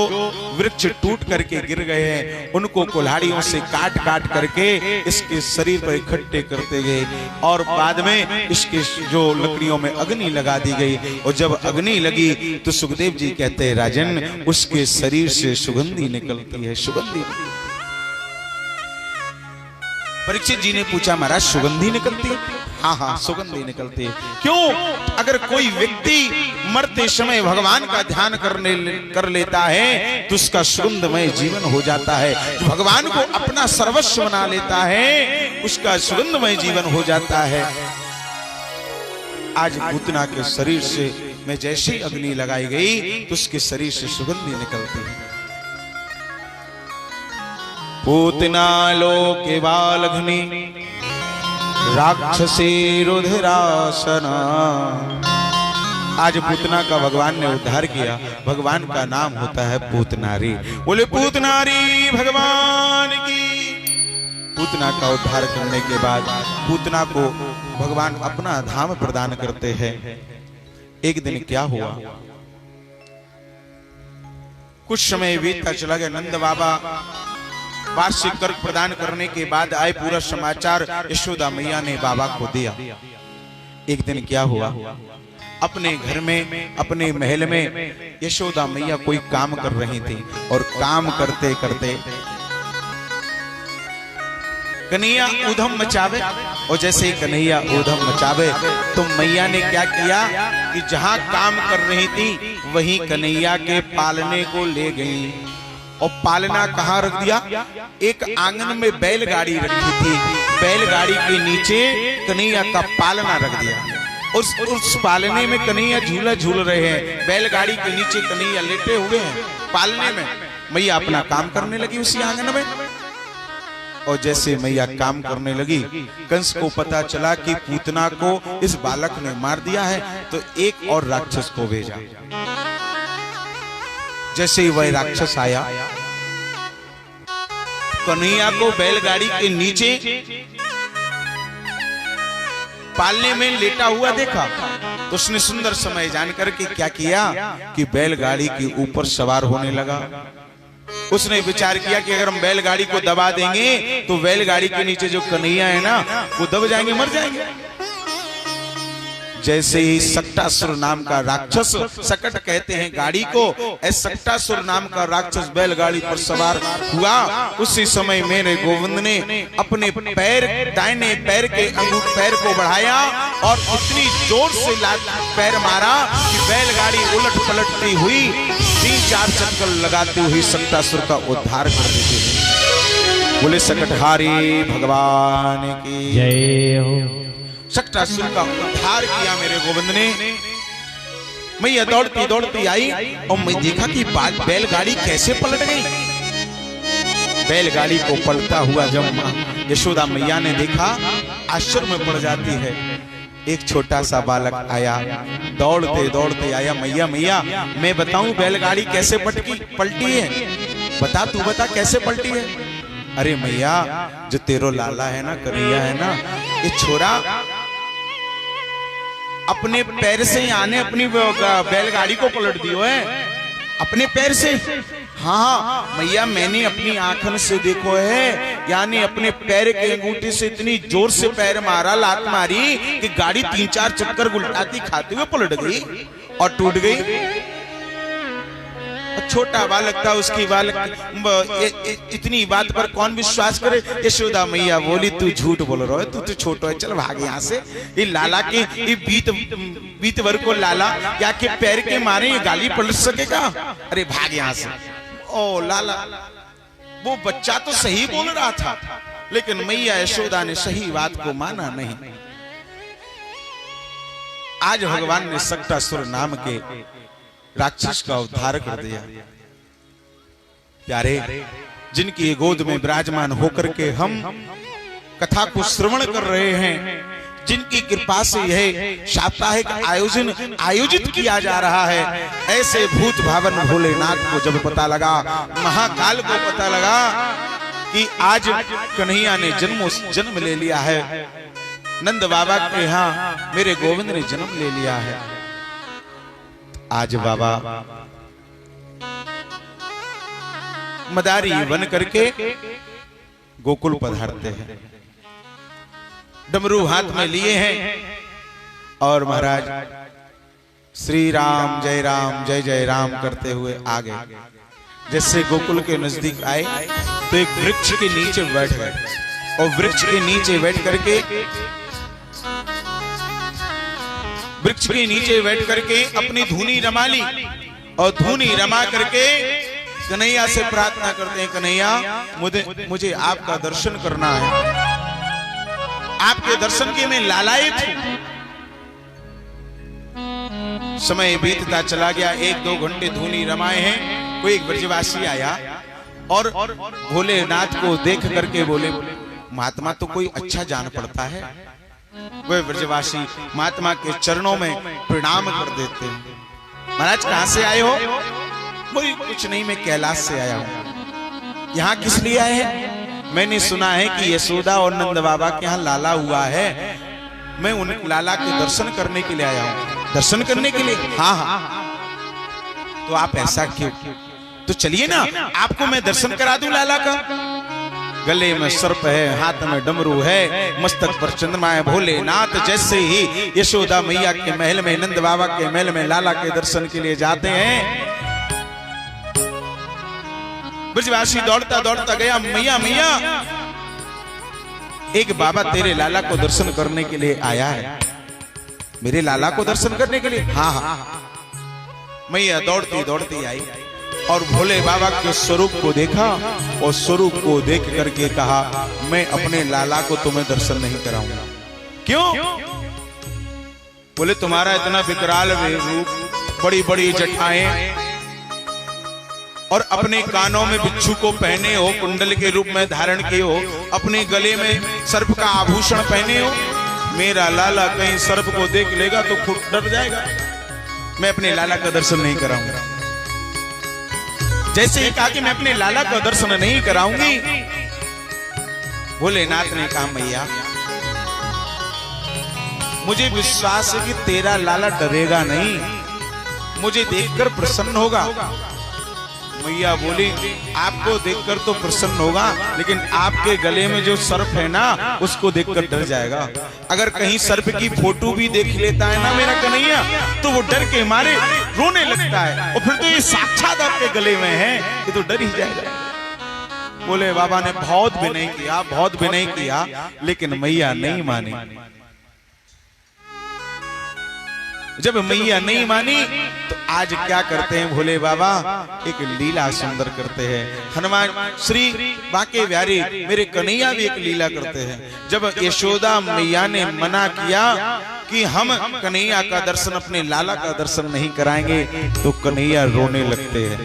वृक्ष टूट करके गिर गए हैं उनको कुल्हाड़ियों से काट काट करके इसके शरीर पर इकट्ठे करते गए। और बाद में इसके जो लकड़ियों में अग्नि लगा दी गई। और जब अग्नि लगी तो सुखदेव जी कहते हैं, राजन, उसके शरीर से सुगंधी निकलती है, सुगंधी। परीक्षित जी ने पूछा, महाराज सुगंधी निकलती है? हाँ हाँ, सुगंधी निकलती है। क्यों? अगर कोई व्यक्ति मरते समय भगवान का ध्यान कर लेता है तो उसका सुगंधमय जीवन हो जाता है। भगवान को अपना सर्वस्व बना लेता है, उसका सुगंधमय जीवन हो जाता है। आज पूतना के शरीर से में जैसे ही अग्नि लगाई गई तो उसके शरीर से सुगंधी निकलती है। पूतना लोके बालघ्नि राक्षसी रुधिरासना। आज पूतना का भगवान ने उद्धार किया। भगवान का नाम होता है पूतनारी। बोले पूतनारी भगवान की। पूतना का उद्धार करने के बाद पूतना को भगवान अपना धाम प्रदान करते हैं। एक दिन क्या हुआ, कुछ समय बीतता चला गया। नंद बाबा वार्षिक कर्क प्रदान करने के बाद आए, पूरा समाचार यशोदा मैया ने बाबा को दिया। एक दिन क्या हुआ, अपने घर में, अपने महल में यशोदा मैया कोई काम कर रही थी। और काम करते करते कन्हैया ऊधम मचावे। और जैसे कन्हैया ऊधम मचावे तो मैया ने क्या किया कि जहां काम कर रही थी वहीं कन्हैया के पालने को ले गई। और पालना कहाँ रख दिया? एक आंगन में बैलगाड़ी रखी थी, बैलगाड़ी के नीचे कन्हैया का पालना रख दिया। उस पालने में कन्हैया झूला झूल रहे हैं, बैलगाड़ी के नीचे कन्हैया लेटे हुए हैं पालने में। मैया अपना काम करने लगी उसी आंगन में। और जैसे मैया काम करने लगी, कंस को पता चला कि पूतना को इस बालक ने मार दिया है, तो एक और राक्षस को भेजा। जैसे ही वह राक्षस आया, कन्हैया को बैलगाड़ी के नीचे पालने में लेटा हुआ देखा, तो उसने सुंदर समय जानकर के क्या किया कि बैलगाड़ी के ऊपर सवार होने लगा। उसने विचार किया कि अगर हम बैलगाड़ी को दबा देंगे तो बैलगाड़ी के नीचे जो कन्हैया है ना, वो दब जाएंगे, मर जाएंगे। जैसे ही सक्टासुर नाम का राक्षस, सकट कहते हैं गाड़ी को, सक्टासुर नाम का राक्षस बैलगाड़ी पर सवार हुआ, उसी समय मेरे गोविंद ने अपने पैर, दाहिने पैर के अंगूठे पैर को बढ़ाया और इतनी जोर से पैर मारा कि बैलगाड़ी उलट पलटती हुई 3-4 चक्कर लगाती हुई सक्टासुर का उद्धार कर देती है। बोले सकटहारी भगवान की
जय हो।
सक्टासुर का उद्धार किया मेरे गोविंद ने। मैया दौड़ती दौड़ती आई और मैं देखा कि बैलगाड़ी कैसे पलट गई। बैलगाड़ी को पलटा हुआ जब यशोदा मैया ने देखा, आश्चर्य में पड़ जाती है। एक छोटा सा बालक आया, दौड़ते दौड़ते आया, मैया मैया मैं बताऊं बैलगाड़ी कैसे पलटी है, बता तू बता कैसे पलटी है। अरे मैया, जो तेरो लाला है ना, कन्हैया है ना, ये छोरा अपने पैर से ही आने अपनी बैलगाड़ी को पलट दियो है, अपने पैर से। हाँ मैया, मैंने अपनी आंखन से देखो है, यानी अपने पैर के अंगूठे से इतनी जोर से पैर मारा, लात मारी कि गाड़ी 3-4 चक्कर गुलटाती खाते हुए पलट गई और टूट गई। छोटा बालक था, उसकी बालक इतनी बात पर कौन विश्वास करे। यशोदा मैया बोली, तू झूठ बोल रहा है, तू तो छोटा है, चल भाग यहाँ से। ये लाला के ये बीत वर्ग को लाला या के पैर के मारे ये गाली पलट सकेगा? अरे भाग यहाँ से। ओ लाला, वो बच्चा तो सही बोल रहा था, लेकिन मैया यशोदा ने सही बात को माना नहीं। आज भगवान ने सक्टासुर नाम के राक्षस का उद्धार कर दिया। प्यारे, जिनकी गोद में विराजमान होकर के हम कथा को श्रवण कर रहे हैं, जिनकी कृपा से यह साप्ताहिक आयोजन आयोजित किया जा रहा है, ऐसे भूत भावन भोलेनाथ को जब पता लगा, महाकाल को पता लगा कि आज कन्हैया ने जन्म ले लिया है, नंद बाबा के यहाँ मेरे गोविंद ने जन्म ले लिया है, आज बाबा मदारी बन करके गोकुल पधारते हैं, डमरू हाथ में लिए हैं और महाराज श्री राम जय जय राम करते हुए आ गए। जैसे गोकुल के नजदीक आए तो एक वृक्ष के नीचे बैठ गए और वृक्ष के नीचे बैठ करके अपनी धुनी रमा ली और धुनी रमा करके कन्हैया से प्रार्थना करते हैं, कन्हैया मुझे आपका दर्शन करना है, आपके दर्शन के मैं लालायित हूं। समय बीतता चला गया, 1-2 घंटे धुनी रमाए हैं। कोई एक ब्रजवासी आया और भोलेनाथ को देख करके बोले, महात्मा तो कोई अच्छा जान पड़ता है। वह ब्रजवासी महात्मा के चरणों में प्रणाम कर देते हैं। महाराज कहां से आए हो? कोई कुछ नहीं, मैं कैलाश से आया हूं। यहाँ किस लिए आए हैं? मैंने सुना है कि यशोदा और नंद बाबा के यहाँ लाला हुआ है, मैं उन लाला के दर्शन करने के लिए आया हूँ। दर्शन करने के लिए? हाँ। तो आप ऐसा क्यों? तो चलिए ना, आपको मैं दर्शन करा दूं लाला का। गले में सर्प है, हाथ में डमरू है, मस्तक पर चंद्रमा है। भोलेनाथ जैसे ही यशोदा मैया के महल में, नंद बाबा के महल में लाला के दर्शन के लिए जाते हैं, ब्रजवासी दौड़ता दौड़ता गया, मैया मैया एक बाबा तेरे लाला को दर्शन करने के लिए आया है। मेरे लाला को दर्शन करने के लिए? हाँ। मैया दौड़ती दौड़ती आई और भोले बाबा के स्वरूप को देखा और स्वरूप को देख करके कहा, मैं अपने लाला को तुम्हें दर्शन नहीं कराऊंगा। क्यों? बोले तुम्हारा इतना विकराल रूप, बड़ी बड़ी जटाएं और अपने कानों में बिच्छू को पहने हो, कुंडल के रूप में धारण किए हो, अपने गले में सर्प का आभूषण पहने हो। मेरा लाला कहीं सर्प को देख लेगा तो खुद डर जाएगा। मैं अपने लाला का दर्शन नहीं कराऊंगा। जैसे ही कहा कि मैं अपने लाला का दर्शन नहीं कराऊंगी, भोलेनाथ ने कहा, मैया मुझे विश्वास है कि तेरा लाला डरेगा नहीं, मुझे देखकर प्रसन्न होगा। मैया बोली, आपको देखकर तो प्रसन्न होगा, लेकिन आपके गले में जो सर्प है ना, उसको देखकर डर जाएगा। अगर कहीं सर्प की फोटो भी देख लेता है ना मेरा कन्हैया, तो वो डर के मारे रोने लगता है, और फिर तो ये साक्षात आपके गले में है, ये तो डर ही जाएगा। बोले बाबा ने बहुत विनय किया, बहुत विनय किया, लेकिन मैया नहीं मानी। जब मैया नहीं मानी तो आज क्या करते हैं भोले बाबा, एक लीला सुंदर करते हैं। हनुमान श्री बांके बिहारी मेरे कन्हैया भी एक लीला करते हैं। जब यशोदा मैया ने मना किया कि हम कन्हैया का दर्शन, अपने लाला का दर्शन नहीं कराएंगे, तो कन्हैया रोने लगते हैं।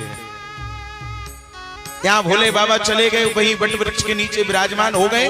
यहाँ भोले बाबा चले गए, वहीं वट वृक्ष के नीचे विराजमान हो गए।